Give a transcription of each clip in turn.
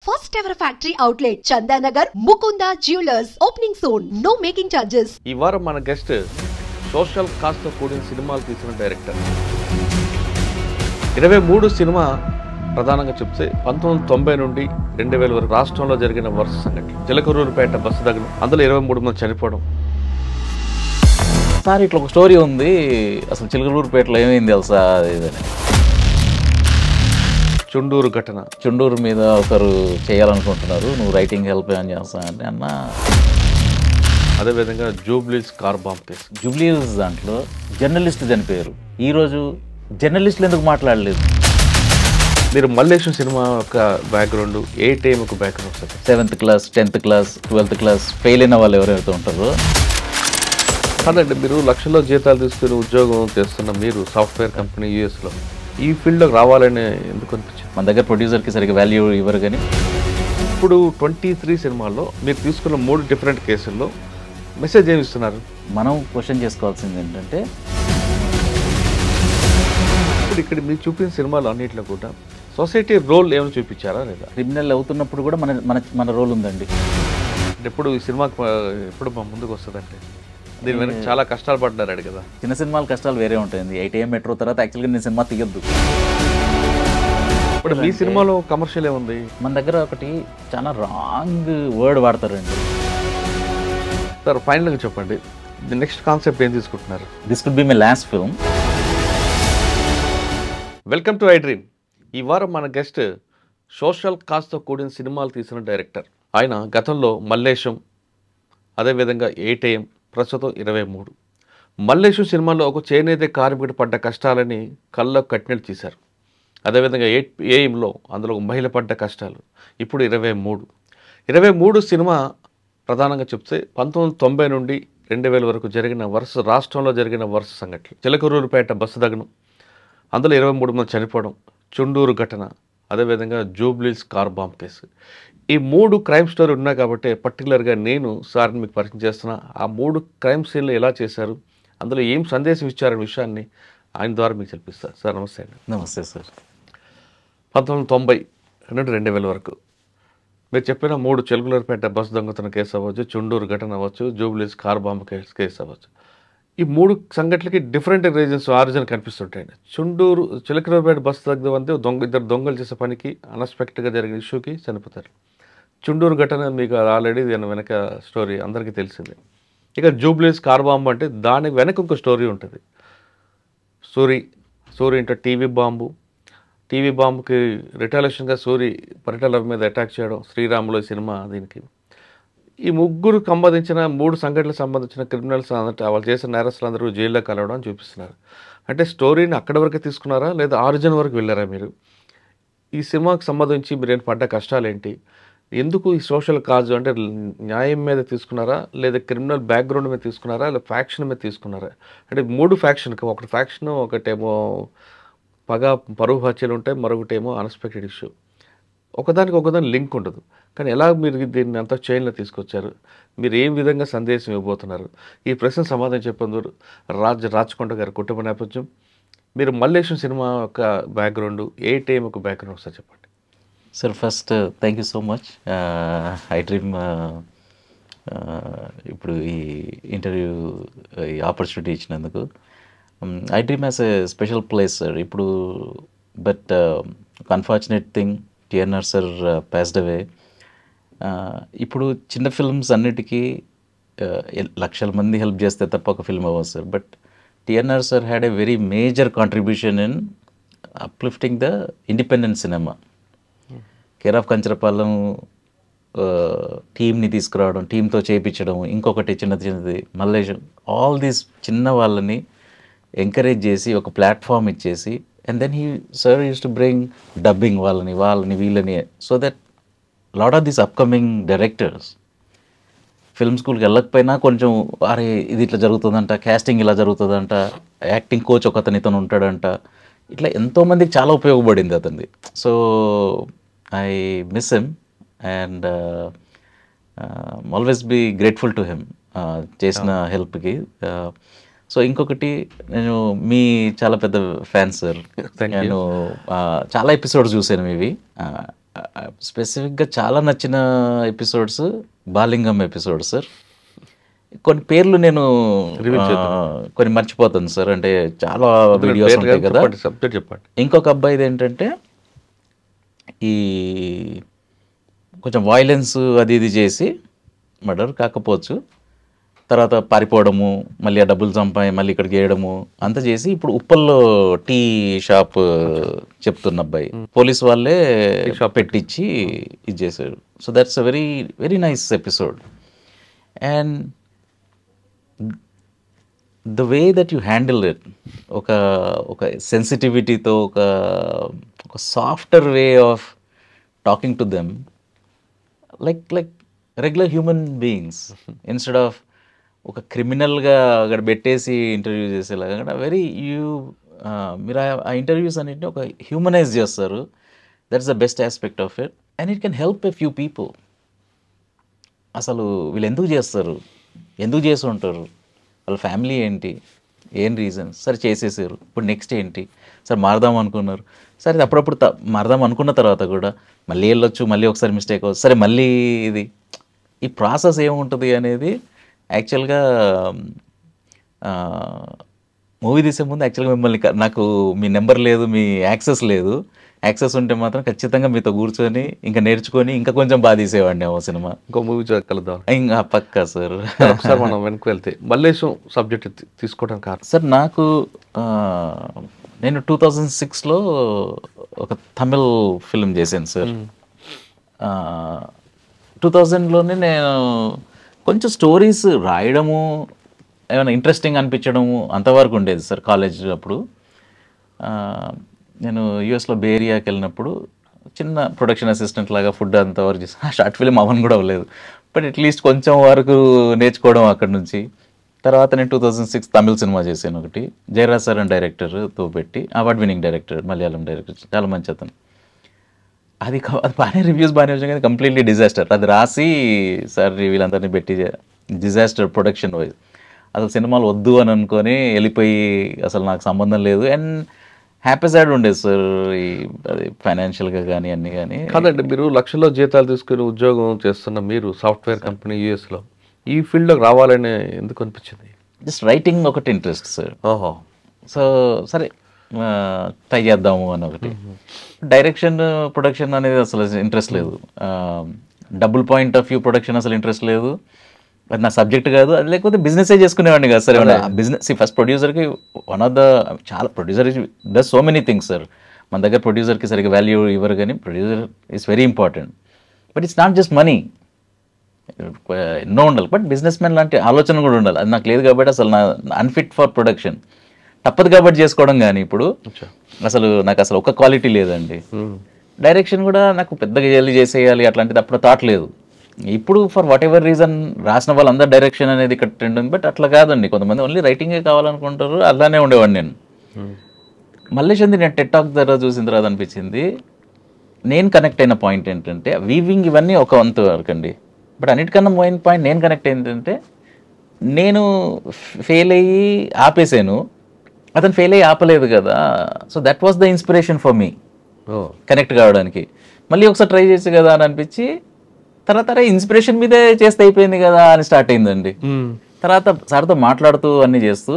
First ever factory outlet, Chandanagar, Mukunda Jewelers, opening soon. No making charges. ఈ వారం మన guest social కాస్ట్తో కూడిన సినిమాలు తీసిన డైరెక్టర్. 23 సినిమా ప్రధానంగా చెప్తే 1990 నుండి 2000 వరకు రాష్ట్రంలో జరిగిన వరుస సంఘటనలు. చిలకలూరుపేట బస్సు దగ్గర అందులో 23 మంది చనిపోవడం. సార్ ఇట్లా ఒక స్టోరీ ఉంది, అసలు చిలకలూరుపేటలో ఏమైంది తెలుసా ఇదని. చుండూరు ఘటన, చుండూరు మీద ఒకరు చేయాలనుకుంటున్నారు, నువ్వు రైటింగ్ హెల్ప్ ఏమని చేస్తా అంటే అన్న. అదేవిధంగా జూబ్లీస్ కార్ బాంబ్ కేసు. జూబ్లీస్ దాంట్లో జర్నలిస్ట్ చనిపోయారు. ఈరోజు జర్నలిస్టులు ఎందుకు మాట్లాడలేదు? మీరు మల్లేశం సినిమా యొక్క బ్యాక్గ్రౌండ్, ఏ టైం ఒక background sir? 7th class, 10th class, 12th class fail అయిన వాళ్ళు ఎవరైతే ఉంటారో. కాదండి, మీరు లక్షల్లో జీతాలు తీసుకుని ఉద్యోగం చేస్తున్న మీరు సాఫ్ట్వేర్ కంపెనీ యూఎస్లో ఈ ఫీల్డ్లోకి రావాలని ఎందుకు అనిపించింది? మన దగ్గర ప్రొడ్యూసర్కి సరిగ్గా వాల్యూ ఇవ్వరు. కానీ ఇప్పుడు 23 సినిమాల్లో మీరు తీసుకున్న 3 డిఫరెంట్ కేసుల్లో మెసేజ్ ఏమి ఇస్తున్నారు? మనం క్వశ్చన్ చేసుకోవాల్సింది ఏంటంటే, ఇప్పుడు ఇక్కడ మీరు చూపిన సినిమాలు అన్నింటిలో కూడా సొసైటీ రోల్ ఏమైనా చూపించారా లేదా? క్రిమినల్ అవుతున్నప్పుడు కూడా మన మన మన రోల్ ఉందండి. ఎప్పుడు ఈ సినిమాకి ఎప్పుడు మా ముందుకు వస్తుందంటే దీని వెనక చాలా కష్టాలు పడ్డారు కదా. చిన్న సినిమాల కష్టాలు వేరే ఉంటాయండి. 8am మెట్రో తర్వాత యాక్చువల్గా నేను సినిమా తీయొద్దు. ఇప్పుడు మీ సినిమాలో కమర్షియల్ ఏముంది? మన దగ్గర ఒకటి చాలా రాంగ్ వర్డ్ వాడతారండి. సార్ ఫైనల్గా చెప్పండి, నెక్స్ట్ కాన్సెప్ట్ ఏం తీసుకుంటున్నారు? This could be my last film. Welcome to I dream. ఈ వారం మన గెస్ట్ సోషల్ కాస్ట్తో కూడిన సినిమాలు తీసిన డైరెక్టర్. ఆయన గతంలో మల్లేశం, అదేవిధంగా ఏ టైం, ప్రస్తుతం 23. మల్లేశం సినిమాలో ఒక చేనేత కార్మికుడు పడ్డ కష్టాలని కళ్ళకు కట్టినట్టు తీశారు. అదేవిధంగా ఏఎంలో అందులో ఒక మహిళ పడ్డ కష్టాలు. ఇప్పుడు 23 సినిమా ప్రధానంగా చెప్తే 1990 నుండి 2000 వరకు జరిగిన రాష్ట్రంలో జరిగిన వరుస సంఘటనలు. చిలకలూరుపేట బస్సు దగ్గర అందులో 23 మంది చనిపోవడం, చుండూరు ఘటన, అదేవిధంగా జూబ్లీస్ కార్ బాంబ్ కేసు. ఈ 3 క్రైమ్ స్టోరీ ఉన్నాయి కాబట్టి పర్టికులర్గా నేను సార్ని మీకు పరిచయం చేస్తున్నా. ఆ 3 క్రైమ్ సీన్లు ఎలా చేశారు, అందులో ఏం సందేశం ఇచ్చారనే విషయాన్ని ఆయన ద్వారా మీకు తెలిపిస్తారు. సార్ నమస్తే అండి. నమస్తే సార్. 1990 నుండి 2000 వరకు మీరు చెప్పిన 3 చిలకలూరుపేట బస్సు దొంగతనం కేసు అవ్వచ్చు, చుండూరు ఘటన అవ్వచ్చు, జూబ్లీస్ కార్ బాంబ్ కేసు అవ్వచ్చు. ఈ 3 సంఘటనలకి డిఫరెంట్ రీజన్స్, ఆరిజిన్ కనిపిస్తుంటాయండి. చిలకలూరుపేట బస్సు దగ్గర వంతే ఇద్దరు దొంగలు చేసే పనికి అన్ఎక్స్పెక్టెడ్గా జరిగిన ఇష్యూకి చనిపోతారు. చుండూరు ఘటన మీకు ఆల్రెడీ దాని వెనక స్టోరీ అందరికీ తెలిసిందే. ఇక జూబ్లీస్ కార్ బాంబు అంటే దాని వెనక ఇంకో స్టోరీ ఉంటుంది. సూరి ఇంట్లో టీవీ బాంబుకి రిటాలియేషన్గా సూరి పరిటాల మీద అటాక్ చేయడం, శ్రీరాములు సినిమా దీనికి. ఈ ముగ్గురు సంబంధించిన 3 సంఘటనలకు సంబంధించిన క్రిమినల్స్ వాళ్ళు చేసిన నేరస్తులందరూ జైల్లో కలవడం అని చూపిస్తున్నారు. అంటే స్టోరీని అక్కడి వరకు తీసుకున్నారా లేదా ఆరిజిన్ వరకు వెళ్ళారా మీరు? ఈ సినిమాకి సంబంధించి మీరు పడ్డ కష్టాలు ఏంటి? ఎందుకు ఈ సోషల్ కాజ్ అంటే న్యాయం మీద తీసుకున్నారా లేదా క్రిమినల్ బ్యాక్గ్రౌండ్ మీద తీసుకున్నారా లేదా ఫ్యాక్షన్ మీద తీసుకున్నారా? అంటే 3 ఫ్యాక్షన్కి, ఒకటి ఫ్యాక్షన్, ఒకటేమో పరువు హత్యలు ఉంటాయి, మరొకటేమో అన్ఎక్స్పెక్టెడ్ ఇష్యూ. ఒకదాని లింక్ ఉండదు. కానీ ఎలా మీరు దీన్ని అంతా చైన్లో తీసుకొచ్చారు? మీరు ఏ విధంగా సందేశం ఇవ్వబోతున్నారు? ఈ ప్రశ్న సమాధానం చెప్పందుకు రాచకొండ గారి కుటుంబ నేపథ్యం, మీరు మల్లేశం సినిమా యొక్క బ్యాక్గ్రౌండ్, ఏ టైం ఒక బ్యాక్గ్రౌండ్ ఒకసారి చెప్పండి. Sir first thank you so much I Dream ఇప్పుడు ఈ ఇంటర్వ్యూ ఈ ఆపర్చునిటీ ఇచ్చినందుకు. I Dream has a special place sir. ఇప్పుడు but unfortunate thing, TNR sir passed away. ఇప్పుడు చిన్న ఫిల్మ్స్ అన్నిటికీ లక్షల మంది హెల్ప్ చేస్తే తప్ప ఒక ఫిల్మ్ అవ్వదు sir. But TNR sir had a very major contribution in uplifting the independent cinema. Care of Kancharapalem టీమ్ని తీసుకురావడం, టీంతో చేయించడం, ఇంకొకటి చిన్నది మల్లేశం, ఆల్ దీస్ చిన్న వాళ్ళని ఎంకరేజ్ చేసి ఒక ప్లాట్ఫామ్ ఇచ్చేసి, and then sir used to bring dubbing వాళ్ళని వీళ్ళని, so that lot of these upcoming directors film స్కూల్కి వెళ్ళకపోయినా కొంచెం అరే ఇది ఇట్లా జరుగుతుందంట, క్యాస్టింగ్ ఇలా జరుగుతుందంట, యాక్టింగ్ కోచ్ ఇతను ఉంటాడంట, ఇట్లా ఎంతోమందికి చాలా ఉపయోగపడింది అతనిది. So I miss him and always be grateful to him చేసిన హెల్ప్కి. సో ఇంకొకటి, నేను మీ చాలా పెద్ద ఫ్యాన్ సార్. నేను చాలా ఎపిసోడ్స్ చూసాను ఇవి. స్పెసిఫిక్గా చాలా నచ్చిన ఎపిసోడ్స్ బాలింగం ఎపిసోడ్ సార్. కొన్ని పేర్లు నేను కొన్ని మర్చిపోతాను సార్, అంటే చాలా వీడియోస్ ఉంటాయి కదా. సబ్జెక్ట్ చెప్పండి. ఇంకొక అబ్బాయిది ఏంటంటే ఈ కొంచెం వైలెన్స్ అది ఇది చేసి మర్డర్ కాకపోవచ్చు, తర్వాత పారిపోవడము, మళ్ళీ ఆ డబ్బులు సంపాయి మళ్ళీ ఇక్కడికి వేయడము అంతా చేసి ఇప్పుడు ఉప్పల్లో టీ షాప్ చెప్తున్న అబ్బాయి పోలీస్ వాళ్ళే షాప్ పెట్టించి ఇది చేశారు. So that's a very very nice episode. And the way that you handle it, ఒక సెన్సిటివిటీతో ఒక softer way of talking to them like regular human beings instead of ఒక క్రిమినల్గా అక్కడ పెట్టేసి ఇంటర్వ్యూ చేసేలాగా మీరు ఆ ఇంటర్వ్యూస్ అన్నింటినీ ఒక హ్యూమనైజ్ చేస్తారు. That's the best aspect of it and it can help a few people. అసలు వీళ్ళు ఎందుకు చేస్తారు, ఎందుకు చేసి ఉంటారు, వాళ్ళ ఫ్యామిలీ ఏంటి, ఏం రీజన్స్, సరే చేసేసారు, ఇప్పుడు నెక్స్ట్ ఏంటి, సరే మారదాం అనుకున్నారు, సరే అప్పుడప్పుడు మారదాం అనుకున్న తర్వాత కూడా మళ్ళీ వెళ్ళొచ్చు, మళ్ళీ ఒకసారి మిస్టేక్ అవ్వచ్చు, సరే మళ్ళీ ఇది ఈ ప్రాసెస్ ఏముంటుంది అనేది యాక్చువల్గా మూవీ తీసే ముందు యాక్చువల్గా మిమ్మల్ని నాకు మీ నెంబర్ లేదు, మీ యాక్సెస్ లేదు, యాక్సెస్ ఉంటే మాత్రం ఖచ్చితంగా మీతో కూర్చొని ఇంకా నేర్చుకొని ఇంకా కొంచెం బాగా తీసేవాడిని ఆ సినిమా. ఇంకో మూవీ కలుద్దాం ఇంకా పక్కా సార్. ఒకసారి మనం వెనక్కి వెళ్తే మల్లేశం సబ్జెక్ట్ తీసుకోవడానికి కారణం సార్, నాకు నేను 2006లో ఒక తమిళ్ ఫిల్మ్ చేశాను సార్. 2000లోనే నేను కొంచెం స్టోరీస్ రాయడము ఏమైనా ఇంట్రెస్టింగ్ అనిపించడము అంతవరకు ఉండేది సార్. కాలేజ్ అప్పుడు నేను యూఎస్లో బే ఏరియాకి వెళ్ళినప్పుడు చిన్న ప్రొడక్షన్ అసిస్టెంట్ లాగా ఫుడ్ అంతవరకు చేసిన షార్ట్ ఫిల్మ్ అవన్నీ కూడా అవ్వలేదు, బట్ అట్లీస్ట్ కొంచెం వరకు నేర్చుకోవడం అక్కడ నుంచి. తర్వాత నేను 2006 తమిళ సినిమా చేశాను ఒకటి, జయరాజ్ సార్ అని డైరెక్టర్తో పెట్టి, award winning director, Malayalam director, చాలా మంచి అతను. అది బాగానే రివ్యూస్ బాగానే వచ్చాయి కానీ కంప్లీట్లీ డిజాస్టర్. అది రాసి సార్ వీళ్ళందరినీ పెట్టి డిజాస్టర్ ప్రొడక్షన్ వైజ్, అసలు సినిమాలు వద్దు అని అనుకొని వెళ్ళిపోయి అసలు నాకు సంబంధం లేదు. అండ్ హ్యాపీ సైడ్ ఉండేది సార్ ఈ అది ఫైనాన్షియల్గా కానీ అన్నీ కానీ. కాదండి, మీరు లక్షల్లో జీతాలు తీసుకుని ఉద్యోగం చేస్తున్న మీరు సాఫ్ట్వేర్ కంపెనీ యూఎస్లో ఈ ఫీల్డ్లోకి రావాలని ఎందుకు అనిపించింది? జస్ట్ రైటింగ్ ఒకటి ఇంట్రెస్ట్ సార్. ఓహో. సో సరే ట్రై చేద్దాము అని ఒకటి. డైరెక్షన్ ప్రొడక్షన్ అనేది అసలు ఇంట్రెస్ట్ లేదు, double point of view production అసలు ఇంట్రెస్ట్ లేదు, అది నా సబ్జెక్ట్ కాదు. అది లేకపోతే బిజినెసే చేసుకునేవాడిని కాదు సార్. బిజినెస్ ఫస్ట్ ప్రొడ్యూసర్కి వన్ ఆఫ్ ద చాలా producer does so many things sir. మన దగ్గర ప్రొడ్యూసర్కి సరిగ్గా వాల్యూ ఇవ్వరు కానీ producer is very important. But it's not just money, ఎన్నో ఉండాలి, బట్ బిజినెస్ మ్యాన్ లాంటి ఆలోచన కూడా ఉండాలి. అది నాకు లేదు కాబట్టి అసలు నా అన్ఫిట్ ఫర్ ప్రొడక్షన్, తప్పదు కాబట్టి చేసుకోవడం. కానీ ఇప్పుడు అసలు నాకు అసలు ఒక క్వాలిటీ లేదండి. డైరెక్షన్ కూడా నాకు పెద్దగా చేసేయాలి అట్లాంటిది అప్పుడు థాట్ లేదు. ఇప్పుడు ఫర్ వాట్ ఎవర్ రీజన్ రాసిన వాళ్ళందరూ డైరెక్షన్ అనేది ఇక్కడ ట్రెండ్ ఉంది, బట్ అట్లా కాదండి. కొంతమంది ఓన్లీ రైటింగే కావాలనుకుంటారు, అలానే ఉండేవాడిని నేను. మల్లేశంది నేను టెట్ టాక్ దగ్గర చూసిన తర్వాత అనిపించింది, నేను కనెక్ట్ అయిన పాయింట్ ఏంటంటే వీవింగ్ ఇవన్నీ ఒక వంతు వరకు అండి, బట్ అన్నిటికన్నా మెయిన్ పాయింట్ నేను కనెక్ట్ ఏంటంటే నేను ఫెయిల్ అయ్యి ఆపేసాను, అతను ఫెయిల్ అయ్యి ఆపలేదు కదా. So that was the inspiration for me connect కావడానికి. మళ్ళీ ఒకసారి ట్రై చేసి కదా అని అనిపించి తర్వాత ఇన్స్పిరేషన్ మీదే చేస్తే అయిపోయింది కదా అని స్టార్ట్ అయిందండి. తర్వాత సార్తో మాట్లాడుతూ అన్నీ చేస్తూ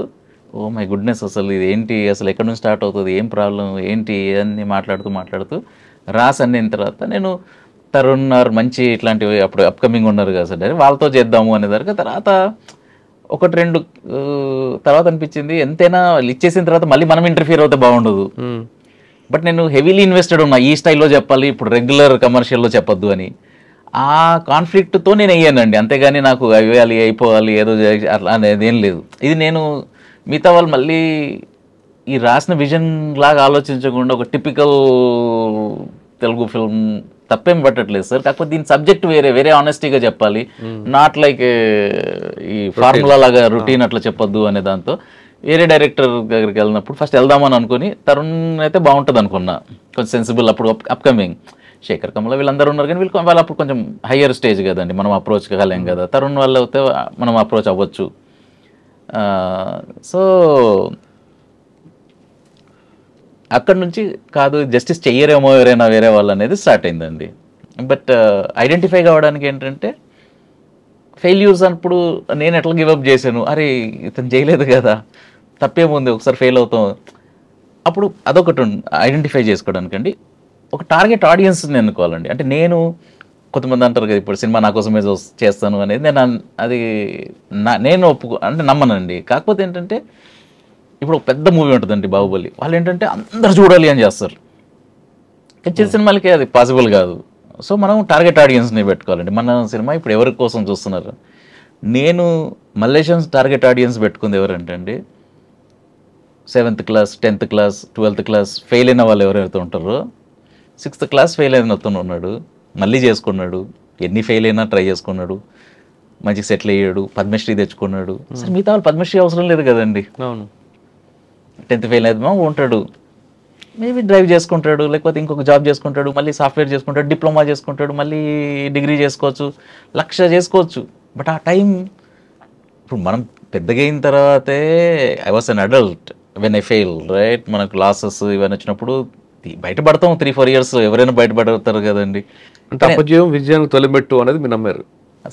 ఓ మై గుడ్నెస్ అసలు ఇది ఏంటి, అసలు ఎక్కడి నుంచి స్టార్ట్ అవుతుంది, ఏం ప్రాబ్లం ఏంటి అన్నీ మాట్లాడుతూ రాసి అన్న తర్వాత నేను తరుణ్ మంచి ఇట్లాంటివి అప్పుడు అప్కమింగ్ ఉన్నారు కదా సార్, వాళ్ళతో చేద్దాము అనేదానికి తర్వాత ఒకటి రెండు తర్వాత అనిపించింది ఎంతైనా ఇచ్చేసిన తర్వాత మళ్ళీ మనం ఇంటర్ఫియర్ అవుతే బాగుండదు. బట్ నేను హెవీలీ ఇన్వెస్టెడ్ ఉన్నా, ఈ స్టైల్లో చెప్పాలి, ఇప్పుడు రెగ్యులర్ కమర్షియల్లో చెప్పొద్దు అని. ఆ కాన్ఫ్లిక్ట్తో నేను అయ్యానండి, అంతేగాని నాకు అవ్వాలి అయిపోవాలి ఏదో అట్లా అనేది ఏం లేదు. ఇది నేను మిగతా వాళ్ళు మళ్ళీ ఈ రాసిన విజన్ లాగా ఆలోచించకుండా ఒక టిపికల్ తెలుగు ఫిల్మ్ తప్పేం పట్టట్లేదు సార్, కాకపోతే దీని సబ్జెక్ట్ వేరే ఆనెస్టీగా చెప్పాలి, నాట్ లైక్ ఈ ఫార్ములా లాగా రొటీన్ అట్లా చెప్పొద్దు అనే దాంతో వేరే డైరెక్టర్ దగ్గరికి వెళ్ళినప్పుడు ఫస్ట్ వెళ్దామని అనుకుని తరుణ్ అయితే బాగుంటుంది అనుకున్నా, కొంచెం సెన్సిబుల్, అప్పుడు అప్కమింగ్ శేఖర్ కమల వీళ్ళందరూ ఉన్నారు కానీ వాళ్ళు అప్పుడు కొంచెం హయ్యర్ స్టేజ్ కదండి, మనం అప్రోచ్ కాలేం కదా. తరుణ్ వాళ్ళు అయితే మనం అప్రోచ్ అవ్వచ్చు. సో అక్కడ నుంచి కాదు జస్టిస్ చెయ్యరేమో ఎవరైనా వేరే వాళ్ళు అనేది స్టార్ట్ అయిందండి. బట్ ఐడెంటిఫై కావడానికి ఏంటంటే ఫెయిల్యూర్స్ అప్పుడు నేను ఎట్లా గివప్ చేశాను, అరే ఇతను చేయలేదు కదా, తప్పేముంది ఒకసారి ఫెయిల్ అవుతాం, అప్పుడు అదొకటి ఐడెంటిఫై చేసుకోవడానికి అండి. ఒక టార్గెట్ ఆడియన్స్ని ఎన్నుకోవాలండి. అంటే నేను కొంతమంది అంటారు కదా ఇప్పుడు సినిమా నా కోసమే చేస్తాను అనేది, నేను అంటే నమ్మనండి. కాకపోతే ఏంటంటే ఇప్పుడు ఒక పెద్ద మూవీ ఉంటుందండి బాహుబలి, వాళ్ళు ఏంటంటే అందరు చూడాలి అని చేస్తారు. చిన్న సినిమాలకి అది పాసిబుల్ కాదు. సో మనం టార్గెట్ ఆడియన్స్ని పెట్టుకోవాలండి. మన సినిమా ఇప్పుడు ఎవరి కోసం చూస్తున్నారు? నేను మలేషియన్స్ టార్గెట్ ఆడియన్స్ పెట్టుకుంది ఎవరంటే అండి 7th class 10th class 12th class fail అయిన వాళ్ళు ఎవరైతే ఉంటారో, 6th క్లాస్ ఫెయిల్ అయిన అతను ఉన్నాడు, మళ్ళీ చేసుకున్నాడు, ఎన్ని ఫెయిల్ అయినా ట్రై చేసుకున్నాడు, మంచిగా సెటిల్ అయ్యాడు, పద్మశ్రీ తెచ్చుకున్నాడు. సరే మిగతా వాళ్ళు పద్మశ్రీ అవసరం లేదు కదండి. అవును, 10th ఫెయిల్ అయినా ఉంటాడు, మేబీ డ్రైవ్ చేసుకుంటాడు, లేకపోతే ఇంకొక జాబ్ చేసుకుంటాడు, మళ్ళీ సాఫ్ట్వేర్ చేసుకుంటాడు, డిప్లొమా చేసుకుంటాడు, మళ్ళీ డిగ్రీ చేసుకోవచ్చు, 1,00,000 చేసుకోవచ్చు. బట్ ఆ టైం ఇప్పుడు మనం పెద్దగా అయిన తర్వాతే I was an adult when I fail, right? మనకు లాసెస్ ఇవన్నీ వచ్చినప్పుడు బయటపడతాం. 3-4 years ఎవరైనా బయటపడతారు కదండి. అంటే అపజయం విజయానికి తొలిమెట్టు అనేది మీరు నమ్మారు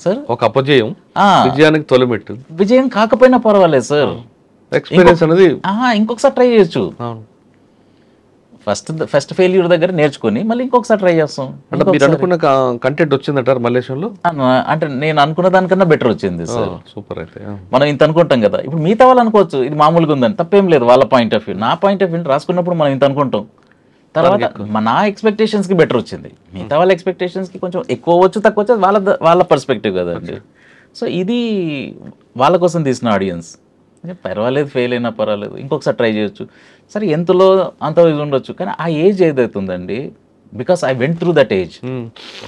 సార్? ఒక అపజయం విజయానికి తొలిమెట్టు. విజయం కాకపోయినా పర్వాలేదు సార్, ఎక్స్పీరియన్స్ అనేది ఇంకొకసారి ట్రై చేయొచ్చు. అవును, ఫస్ట్ ఫెయిల్యూర్ దగ్గర నేర్చుకుని మళ్ళీ ఇంకొకసారి ట్రై చేస్తాం. అంటే మీరు అనుకున్న కంటెంట్ వచ్చిందంటారు మలేషియాలో? అంటే నేను అనుకున్న దానికన్నా బెటర్ వచ్చింది సార్. సూపర్. అయితే మనం ఇంత అనుకుంటాం కదా, ఇప్పుడు మిగతా వాళ్ళు అనుకోవచ్చు ఇది మామూలుగా ఉందని, తప్పేం లేదు వాళ్ళ పాయింట్ ఆఫ్ వ్యూ. నా పాయింట్ ఆఫ్ వ్యూ రాసుకున్నప్పుడు మనం ఇంత అనుకుంటాం, తర్వాత నా ఎక్స్పెక్టేషన్స్కి బెటర్ వచ్చింది, మిగతా వాళ్ళ ఎక్స్పెక్టేషన్స్కి కొంచెం ఎక్కువ వచ్చు తక్కువ వచ్చు, వాళ్ళ పర్స్పెక్టివ్ కదండి. సో ఇది వాళ్ళ కోసం తీసిన ఆడియన్స్. పర్వాలేదు ఫెయిల్ అయినా పర్వాలేదు, ఇంకొకసారి ట్రై చేయొచ్చు. సరే ఎంతలో అంత ఇది ఉండొచ్చు, కానీ ఆ ఏజ్ ఏదైతుందండి, because I went through that age,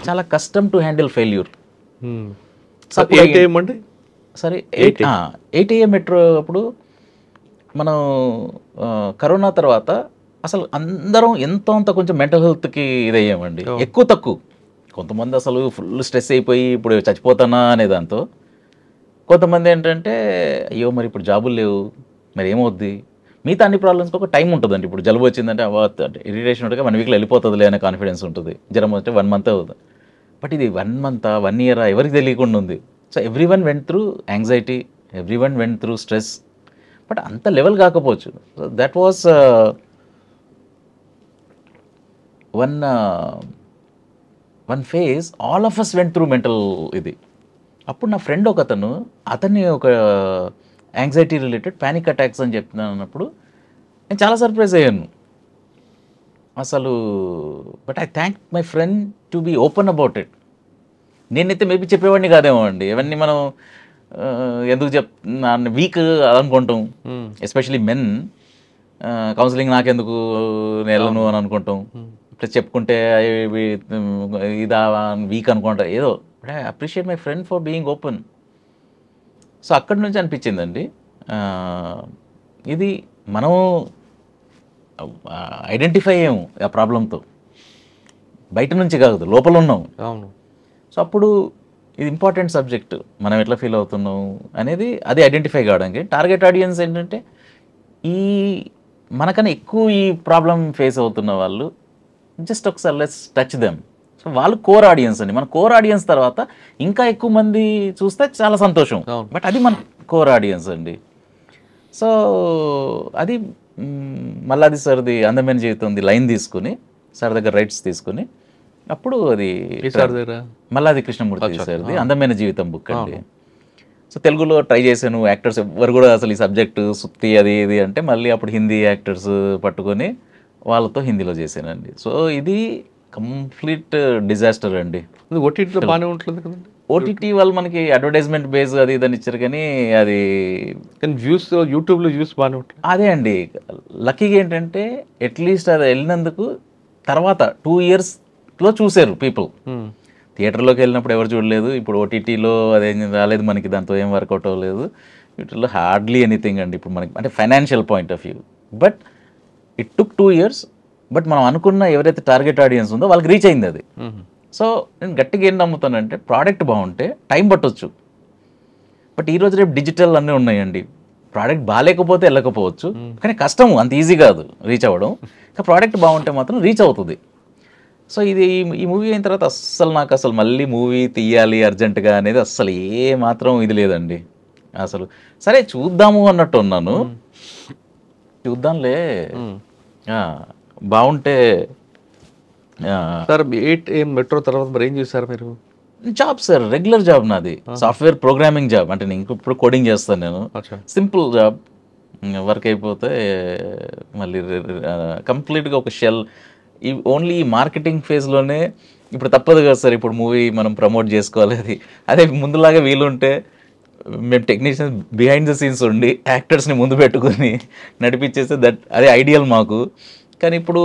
చాలా కష్టం టు హ్యాండిల్ ఫెయిల్యూర్. అంటే సరే 8 AM మెట్రో అప్పుడు మనం కరోనా తర్వాత అసలు అందరం ఎంతో అంత కొంచెం మెంటల్ హెల్త్కి ఇదయ్యామండి. ఎక్కువ తక్కువ కొంతమంది అసలు ఫుల్ స్ట్రెస్ అయిపోయి ఇప్పుడు చచ్చిపోతానా అనే దాంతో, కొంతమంది ఏంటంటే అయ్యో మరి ఇప్పుడు జాబులు లేవు మరి ఏమవుద్ది, మిగతా అన్ని ప్రాబ్లమ్స్కి ఒక టైం ఉంటుందండి. ఇప్పుడు జలుబు వచ్చిందంటే ఇరిటేషన్ ఉంటుంది, 1 weekలో వెళ్ళిపోతుందిలే అనే కాన్ఫిడెన్స్ ఉంటుంది. జ్వరం వస్తే 1 month అవుతుంది. బట్ ఇది 1 month 1 year ఎవరికి తెలియకుండా ఉంది. So every one went through anxiety, every one went through stress. But అంత లెవెల్ కాకపోవచ్చు. So that was one phase all of us went through mental ఇది. అప్పుడు నా ఫ్రెండ్ అతన్ని ఒక యాంగ్జైటీ రిలేటెడ్ ప్యానిక్ అటాక్స్ అని చెప్తున్నాను అన్నప్పుడు నేను చాలా సర్ప్రైజ్ అయ్యాను అసలు. But I thank my friend to be open about it. నేనైతే మేబీ చెప్పేవాడిని కాదేమో అండి. ఇవన్నీ మనం ఎందుకు వీక్ అనుకుంటాం, ఎస్పెషలీ మెన్. కౌన్సిలింగ్ నాకెందుకు నెలను అని అనుకుంటాం, ప్లస్ చెప్పుకుంటే ఇదా వీక్ అనుకుంటా ఏదో. But I appreciate my friend for being open. So అక్కడి నుంచి అనిపించిందండి ఇది మనం ఐడెంటిఫై అయ్యాము ఆ ప్రాబ్లంతో, బయట నుంచి కాదు లోపల ఉన్నాం. అవును. సో అప్పుడు ఇది ఇంపార్టెంట్ సబ్జెక్ట్, మనం ఎట్లా ఫీల్ అవుతున్నాం అనేది అది ఐడెంటిఫై కావడానికి. టార్గెట్ ఆడియన్స్ ఏంటంటే మనకన్నా ఎక్కువ ఈ ప్రాబ్లం ఫేస్ అవుతున్న వాళ్ళు, జస్ట్ ఒకసారి లెట్స్ టచ్ దెమ్. సో వాళ్ళు కోర్ ఆడియన్స్ అండి. మన కోర్ ఆడియన్స్ తర్వాత ఇంకా ఎక్కువ మంది చూస్తే చాలా సంతోషం, బట్ అది మన కోర్ ఆడియన్స్ అండి. సో అది మల్లాది సార్ది అందమైన జీవితం లైన్ తీసుకుని సార్ దగ్గర రైట్స్ తీసుకుని అప్పుడు అది మల్లాది కృష్ణమూర్తి సార్ది అందమైన జీవితం బుక్ అండి. సో తెలుగులో ట్రై చేశాను, యాక్టర్స్ ఎవరు కూడా అసలు ఈ సబ్జెక్టు సుత్తి అది ఇది అంటే మళ్ళీ అప్పుడు హిందీ యాక్టర్స్ పట్టుకొని వాళ్ళతో హిందీలో చేశానండి. సో ఇది కంప్లీట్ డిజాస్టర్ అండి. ఓటీటీలో బాగానే ఉంటుంది కదండి. ఓటీటీ వాళ్ళు మనకి అడ్వర్టైజ్మెంట్ బేస్ అది ఇదని ఇచ్చారు, కానీ అది వ్యూస్ యూట్యూబ్లో వ్యూస్ బాగానే ఉంటుంది. అదే అండి లక్కీగా ఏంటంటే అట్లీస్ట్ అది వెళ్ళినందుకు తర్వాత 2 yearsలో చూశారు పీపుల్. థియేటర్లోకి వెళ్ళినప్పుడు ఎవరు చూడలేదు, ఇప్పుడు ఓటీటీలో అదేం రాలేదు మనకి, దాంతో ఏం వర్కౌట్ అవ్వలేదు. వీటిలో హార్డ్లీ ఎనీథింగ్ అండి ఇప్పుడు మనకి, అంటే financial point of view. But it took 2 years. But మనం అనుకున్న ఎవరైతే టార్గెట్ ఆడియన్స్ ఉందో వాళ్ళకి రీచ్ అయింది అది. సో నేను గట్టిగా ఏం నమ్ముతానంటే ప్రోడక్ట్ బాగుంటే టైం పట్టొచ్చు, బట్ ఈరోజు రేపు డిజిటల్ అన్నీ ఉన్నాయండి. ప్రోడక్ట్ బాగాలేకపోతే వెళ్ళకపోవచ్చు, కానీ కష్టము అంత ఈజీ కాదు రీచ్ అవ్వడం. ఇంకా ప్రోడక్ట్ బాగుంటే మాత్రం రీచ్ అవుతుంది. సో ఇది ఈ మూవీ అయిన తర్వాత నాకు అసలు మళ్ళీ మూవీ తీయాలి అర్జెంటుగా అనేది అస్సలు ఏ మాత్రం ఇది లేదండి అసలు. సరే చూద్దాము అన్నట్టు ఉన్నాను, చూద్దాంలే బాగుంటే. సార్ 8 AM మెట్రో తర్వాత మరి ఏం చేశారు మీరు? జాబ్ సార్, రెగ్యులర్ జాబ్ నాది, సాఫ్ట్వేర్ ప్రోగ్రామింగ్ జాబ్. అంటే నేను ఇప్పుడు కోడింగ్ చేస్తాను, నేను సింపుల్ జాబ్. వర్క్ అయిపోతే మళ్ళీ కంప్లీట్గా ఒక షెల్. ఈ ఓన్లీ ఈ మార్కెటింగ్ ఫేజ్లోనే ఇప్పుడు తప్పదు కదా సార్, ఇప్పుడు మూవీ మనం ప్రమోట్ చేసుకోవాలి. అదే ముందులాగా వీలుంటే మేము టెక్నీషియన్స్ బిహైండ్ ద సీన్స్ ఉండి యాక్టర్స్ని ముందు పెట్టుకుని నడిపించేస్తే అదే ఐడియల్ మాకు. కానీ ఇప్పుడు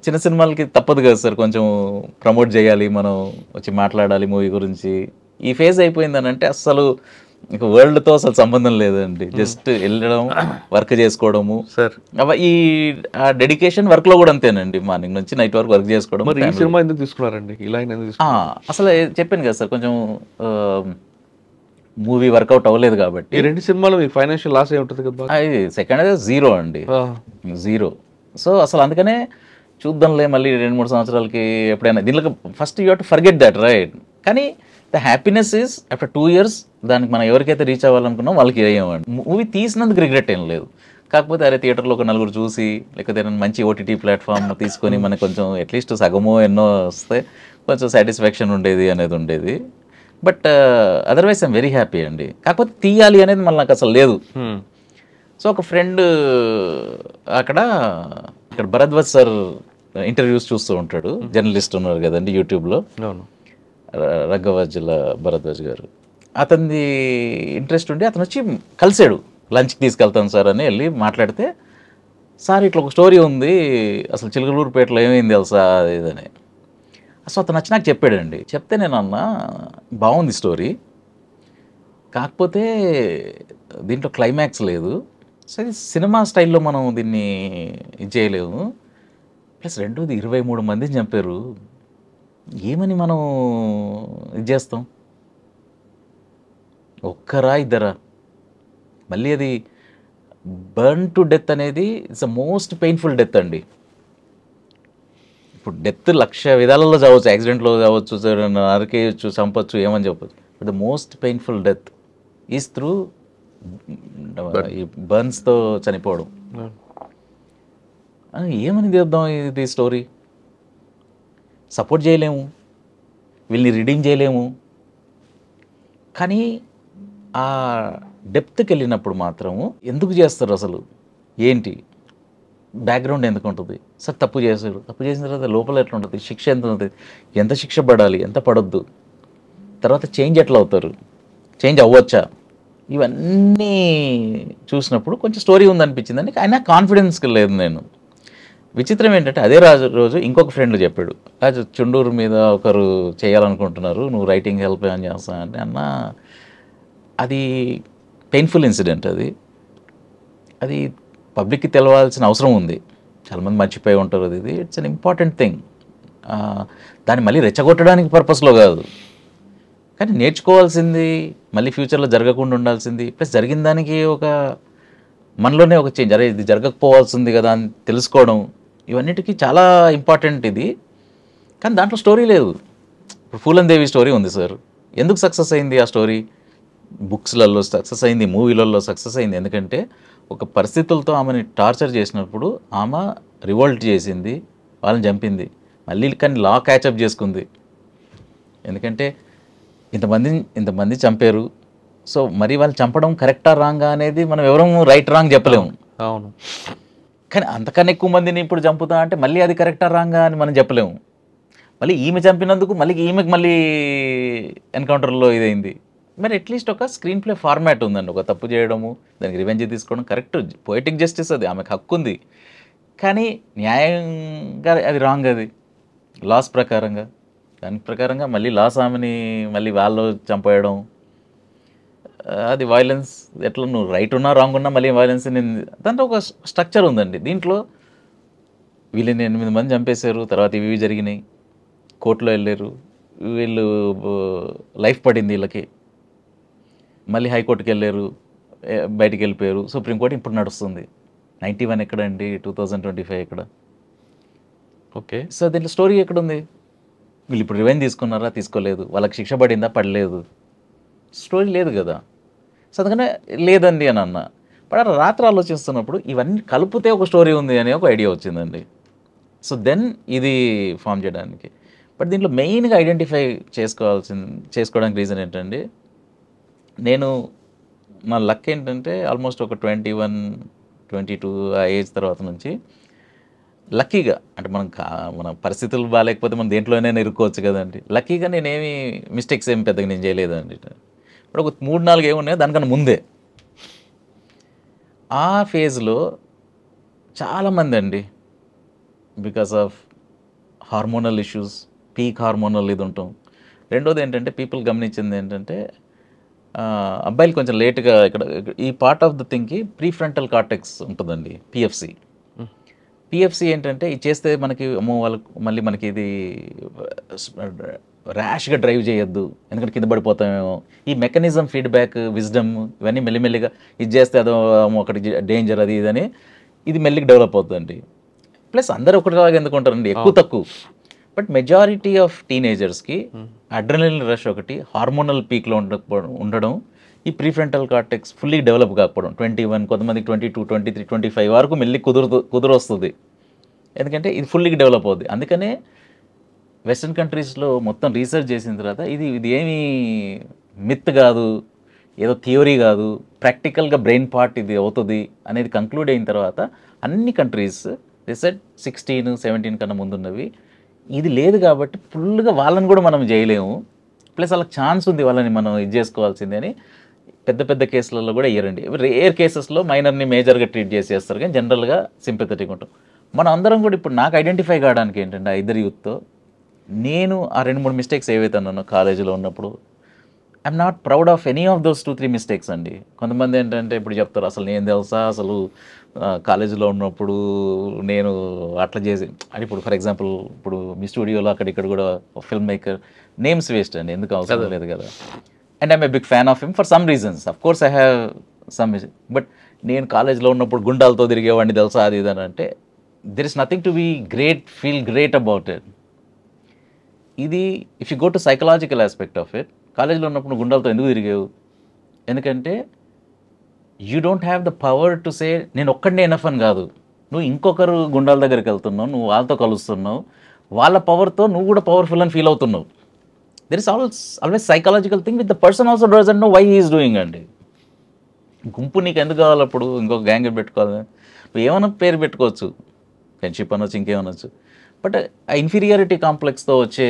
చిన్న సినిమాలకి తప్పదు కదా సార్, కొంచెం ప్రమోట్ చేయాలి, మనం వచ్చి మాట్లాడాలి మూవీ గురించి. ఈ ఫేజ్ అయిపోయిందని అంటే అస్సలు ఇంకా వరల్డ్తో అసలు సంబంధం లేదండి, జస్ట్ వెళ్ళడం వర్క్ చేసుకోవడము సార్. ఈ డెడికేషన్ వర్క్లో కూడా అంతేనండి, మార్నింగ్ నుంచి నైట్ వరకు వర్క్ చేసుకోవడం. మరి ఈ సినిమా ఎందుకు తీసుకున్నారండి, ఇలా అసలు చెప్పాను కదా సార్, కొంచెం మూవీ వర్కౌట్ అవ్వలేదు కాబట్టి. ఈ 2 సినిమాలు మీకు ఫైనాన్షియల్ లాస్ అయి ఉంటుంది కదా? అది సెకండ్ అయితే 0 అండి, 0. సో అసలు అందుకనే చూద్దాంలే మళ్ళీ 2-3 సంవత్సరాలకి ఎప్పుడైనా. దీంట్లో first you have to forget that, right? కానీ the happiness is after 2 years దానికి మనం ఎవరికైతే రీచ్ అవ్వాలనుకున్నాం వాళ్ళకి అయ్యామండి. మూవీ తీసినందుకు రిగ్రెట్ ఏం లేదు, కాకపోతే అరే థియేటర్లో ఒక 4 చూసి, లేకపోతే మంచి ఓటీటీ ప్లాట్ఫామ్ తీసుకొని మనకు కొంచెం అట్లీస్ట్ సగమో ఎన్నో వస్తే కొంచెం సాటిస్ఫాక్షన్ ఉండేది అనేది ఉండేది. But otherwise I'm very happy అండి. కాకపోతే తీయాలి అనేది మళ్ళీ నాకు అసలు లేదు. సో ఒక ఫ్రెండ్ ఇక్కడ భరద్వాజ్ సార్ ఇంటర్వ్యూస్ చూస్తూ ఉంటాడు, జర్నలిస్ట్ ఉన్నారు కదండి యూట్యూబ్లో, రగ్గవాజ్ల భరద్వాజ్ గారు. అతనిది ఇంట్రెస్ట్ ఉండి అతను వచ్చి కలిసాడు, లంచ్కి తీసుకెళ్తాను సార్ అని వెళ్ళి మాట్లాడితే, సార్ ఇట్లా ఒక స్టోరీ ఉంది అసలు చిలకలూరుపేటలో ఏమైంది తెలుసా ఇదని. అసలు అతను వచ్చి నాకు చెప్పాడండి. చెప్తే నేను అన్నా బాగుంది స్టోరీ, కాకపోతే దీంట్లో క్లైమాక్స్ లేదు, సరే సినిమా స్టైల్లో మనం దీన్ని ఇది చేయలేము, ప్లస్ రెండోది 23 మందిని చంపారు, ఏమని మనం ఇది చేస్తాం, ఒక్కరా ఇద్దరా? మళ్ళీ అది బర్న్ టు డెత్ అనేది it's the most painful death అండి. ఇప్పుడు డెత్ 1,00,000 విధాలలో చావచ్చు, యాక్సిడెంట్లో చావచ్చు, నరికేయచ్చు, చంపచ్చు, ఏమని చెప్పచ్చు. But the most painful death is through ఈ బర్న్స్తో చనిపోవడం. ఏమని తీద్దాం ఇది స్టోరీ? సపోర్ట్ చేయలేము, వీళ్ళని రీడింగ్ చేయలేము, కానీ ఆ డెప్త్కి వెళ్ళినప్పుడు మాత్రము ఎందుకు చేస్తారు అసలు, ఏంటి బ్యాక్గ్రౌండ్ ఎందుకు ఉంటుంది? సార్ తప్పు చేశాడు, తప్పు చేసిన తర్వాత లోపల ఎట్లా ఉంటుంది, శిక్ష ఎంత ఉంటుంది, ఎంత శిక్ష పడాలి, ఎంత పడొద్దు, తర్వాత చేంజ్ ఎట్లా అవుతారు, చేంజ్ అవ్వచ్చా, ఇవన్నీ చూసినప్పుడు కొంచెం స్టోరీ ఉందనిపించిందని. అయినా కాన్ఫిడెన్స్కి లేదు నేను. విచిత్రం ఏంటంటే అదే రోజు ఇంకొక ఫ్రెండ్ చెప్పాడు, చుండూరు మీద ఒకరు చేయాలనుకుంటున్నారు, నువ్వు రైటింగ్ హెల్ప్ ఏమని చేస్తా అంటే, అన్న అది పెయిన్ఫుల్ ఇన్సిడెంట్, అది పబ్లిక్కి తెలవాల్సిన అవసరం ఉంది, చాలామంది మర్చిపోయి ఉంటారు. అది ఇట్స్ అన్ ఇంపార్టెంట్ థింగ్. దాన్ని మళ్ళీ రెచ్చగొట్టడానికి పర్పస్లో కాదు, కానీ నేర్చుకోవాల్సింది, మళ్ళీ ఫ్యూచర్లో జరగకుండా ఉండాల్సింది, ప్లస్ జరిగిన దానికి ఒక మనలోనే ఒక చేంజ్, అరే ఇది జరగకపోవాల్సింది కదా అని తెలుసుకోవడం, ఇవన్నిటికీ చాలా ఇంపార్టెంట్ ఇది. కానీ దాంట్లో స్టోరీ లేదు. ఇప్పుడు ఫూలన్ దేవి స్టోరీ ఉంది సార్, ఎందుకు సక్సెస్ అయింది ఆ స్టోరీ? బుక్స్లలో సక్సెస్ అయింది, మూవీలలో సక్సెస్ అయింది, ఎందుకంటే ఒక పరిస్థితులతో ఆమెని టార్చర్ చేసినప్పుడు ఆమె రివోల్ట్ చేసింది, వాళ్ళని చంపింది, మళ్ళీ కానీ లా క్యాచప్ చేసుకుంది. ఎందుకంటే ఇంతమంది చంపారు, సో మరి వాళ్ళు చంపడం కరెక్టా రాంగా అనేది మనం ఎవరూ రైట్ రాంగ్ చెప్పలేము. అవును. కానీ అంతకన్నా ఎక్కువ మందిని ఇప్పుడు చంపుతా అంటే మళ్ళీ అది కరెక్టా రాంగా అని మనం చెప్పలేము. మళ్ళీ ఈమె చంపినందుకు ఈమెకి మళ్ళీ ఎన్కౌంటర్లో ఇదైంది. మరి అట్లీస్ట్ ఒక స్క్రీన్ ప్లే ఫార్మాట్ ఉందండి, ఒక తప్పు చేయడము, దానికి రివెంజ్ తీసుకోవడం కరెక్ట్, పొయిటిక్ జస్టిస్, అది ఆమెకు హక్కు ఉంది. కానీ న్యాయంగా అది రాంగ్, అది లాస్ ప్రకారంగా, దాని ప్రకారంగా మళ్ళీ లాస్ ఆమెని మళ్ళీ వాళ్ళు చంపేయడం, అది వైలెన్స్. ఎట్లా నువ్వు రైట్ ఉన్నా రాంగ్ ఉన్నా మళ్ళీ వైలెన్స్. దాంట్లో ఒక స్ట్రక్చర్ ఉందండి. దీంట్లో వీళ్ళని 8 మంది చంపేశారు, తర్వాత ఇవి జరిగినాయి, కోర్టులో వెళ్ళారు, వీళ్ళు లైఫ్ పడింది వీళ్ళకి, మళ్ళీ హైకోర్టుకి వెళ్ళారు, బయటికి వెళ్ళిపోయారు, సుప్రీంకోర్టు ఇప్పుడు నడుస్తుంది. 91 ఎక్కడండి, 2025 ఎక్కడ? ఓకే. సో దీంట్లో స్టోరీ ఎక్కడుంది? వీళ్ళు ఇప్పుడు రివెంజ్ తీసుకున్నారా, తీసుకోలేదు, వాళ్ళకి శిక్ష పడిందా, పడలేదు, స్టోరీ లేదు కదా. సో అందుకనే లేదండి అని అన్న. బట్ రాత్రి ఆలోచిస్తున్నప్పుడు ఇవన్నీ కలిపితే ఒక స్టోరీ ఉంది అనే ఒక ఐడియా వచ్చిందండి. సో దెన్ ఇది ఫామ్ చేయడానికి. బట్ దీంట్లో మెయిన్గా ఐడెంటిఫై చేసుకోవడానికి రీజన్ ఏంటండి, నేను నా లక్ ఏంటంటే ఆల్మోస్ట్ ఒక 21, 22 ఆ ఏజ్ తర్వాత నుంచి లక్కీగా, అంటే మన పరిస్థితులు బాగాలేకపోతే మనం దేంట్లోనైనా ఇరుక్కోవచ్చు కదండి. లక్కీగా నేనేమి మిస్టేక్స్ ఏమి పెద్దగా నేను చేయలేదండి. ఇప్పుడు ఒక 3-4 ఏమున్నాయో దానికన్నా ముందే ఆ ఫేజ్లో చాలామంది అండి because of hormonal issues, peak hormonal ఇది ఉంటాం. రెండోది ఏంటంటే పీపుల్ గమనించింది ఏంటంటే అబ్బాయిలు కొంచెం లేట్గా ఇక్కడ ఈ పార్ట్ ఆఫ్ ద థింగ్కి ప్రీఫ్రంటల్ కార్టెక్స్ ఉంటుందండి, పిఎఫ్సి ఏంటంటే ఇది చేస్తే మనకి వాళ్ళకు మళ్ళీ మనకి ఇది ర్యాష్గా డ్రైవ్ చేయొద్దు ఎందుకంటే కింద పడిపోతామేమో, ఈ మెకానిజం, ఫీడ్బ్యాక్, విజ్డమ్ ఇవన్నీ మెల్లిమెల్లిగా ఇది చేస్తే అదో ఒకటి డేంజర్ అది ఇదని ఇది మెల్లిగా డెవలప్ అవుతుందండి. ప్లస్ అందరూ ఒకటిలాగా ఎందుకు ఉంటారండి, ఎక్కువ తక్కువ. బట్ మెజారిటీ ఆఫ్ టీనేజర్స్కి అడ్రినలిన్ రష్ ఒకటి, హార్మోనల్ పీక్లో ఉండడం, ఈ ప్రీఫ్రంటల్ కార్టెక్స్ ఫుల్లీ డెవలప్ కాకపోవడం, 21, కొంతమందికి 22, 23, 25 వరకు మెల్లి కుదురొస్తుంది. ఎందుకంటే ఇది ఫుల్లీ డెవలప్ అవుతుంది. అందుకనే వెస్ట్రన్ కంట్రీస్లో మొత్తం రీసెర్చ్ చేసిన తర్వాత ఇది ఏమీ మిత్ కాదు, ఏదో థియరీ కాదు, ప్రాక్టికల్గా బ్రెయిన్ పార్ట్ ఇది అవుతుంది అనేది కంక్లూడ్ అయిన తర్వాత అన్ని కంట్రీస్ రీసెర్చ్ 16, 17 కన్నా ముందున్నవి ఇది లేదు కాబట్టి ఫుల్గా వాళ్ళని కూడా మనం చేయలేము, ప్లస్ వాళ్ళకి ఛాన్స్ ఉంది వాళ్ళని మనం ఇది చేసుకోవాల్సిందే అని పెద్ద పెద్ద కేసులలో కూడా ఇయ్యరండి. రేర్ కేసెస్లో మైనర్ని మేజర్గా ట్రీట్ చేసేస్తారు, కానీ జనరల్గా సింపథెటిక్ ఉంటాం. మనం అందరం కూడా ఇప్పుడు నాకు ఐడెంటిఫై కావడానికి ఏంటంటే ఆ ఇద్దరు యూత్తో నేను ఆ 2-3 మిస్టేక్స్ ఏవైతే అన్నానో కాలేజీలో ఉన్నప్పుడు, I'm not proud of any of those 2-3 mistakes అండి. కొంతమంది ఏంటంటే ఇప్పుడు చెప్తారు అసలు నేను తెలుసా అసలు కాలేజీలో ఉన్నప్పుడు నేను అట్లా చేసి అని. ఇప్పుడు ఫర్ ఎగ్జాంపుల్ ఇప్పుడు మీ స్టూడియోలో అక్కడిక్కడ కూడా ఫిల్మ్ మేకర్ నేమ్స్ వేస్ట్ అండి, ఎందుకు అవసరం లేదు కదా. And I'm a big fan of him for some reasons, of course I have some. But నేను కాలేజ్లో ఉన్నప్పుడు గుండాలతో తిరిగేవాడిని తెలుసా అది ఇది అని అంటే there is nothing to be feel great about it. ఇది if you go to psychological aspect of it, కాలేజ్లో ఉన్నప్పుడు గుండాలతో ఎందుకు తిరిగేవు, ఎందుకంటే you don't have the power to say నేను ఒక్కడినే ఎనఫ్ అని కాదు, నువ్వు ఇంకొకరు గుండాల దగ్గరికి వెళ్తున్నావు, నువ్వు వాళ్ళతో కలుస్తున్నావు, వాళ్ళ పవర్తో నువ్వు కూడా పవర్ఫుల్ అని ఫీల్ అవుతున్నావు. There is always psychological thing with the person also doesn't know why he is doing అండి. గుంపు నీకు ఎందుకు కావాలి, అప్పుడు ఇంకొక గ్యాంగ్ పెట్టుకోవాలి, నువ్వు ఏమైనా పేరు పెట్టుకోవచ్చు, ఫ్రెండ్షిప్ అనొచ్చు, ఇంకేమనొచ్చు. బట్ ఆ ఇన్ఫీరియారిటీ కాంప్లెక్స్తో వచ్చే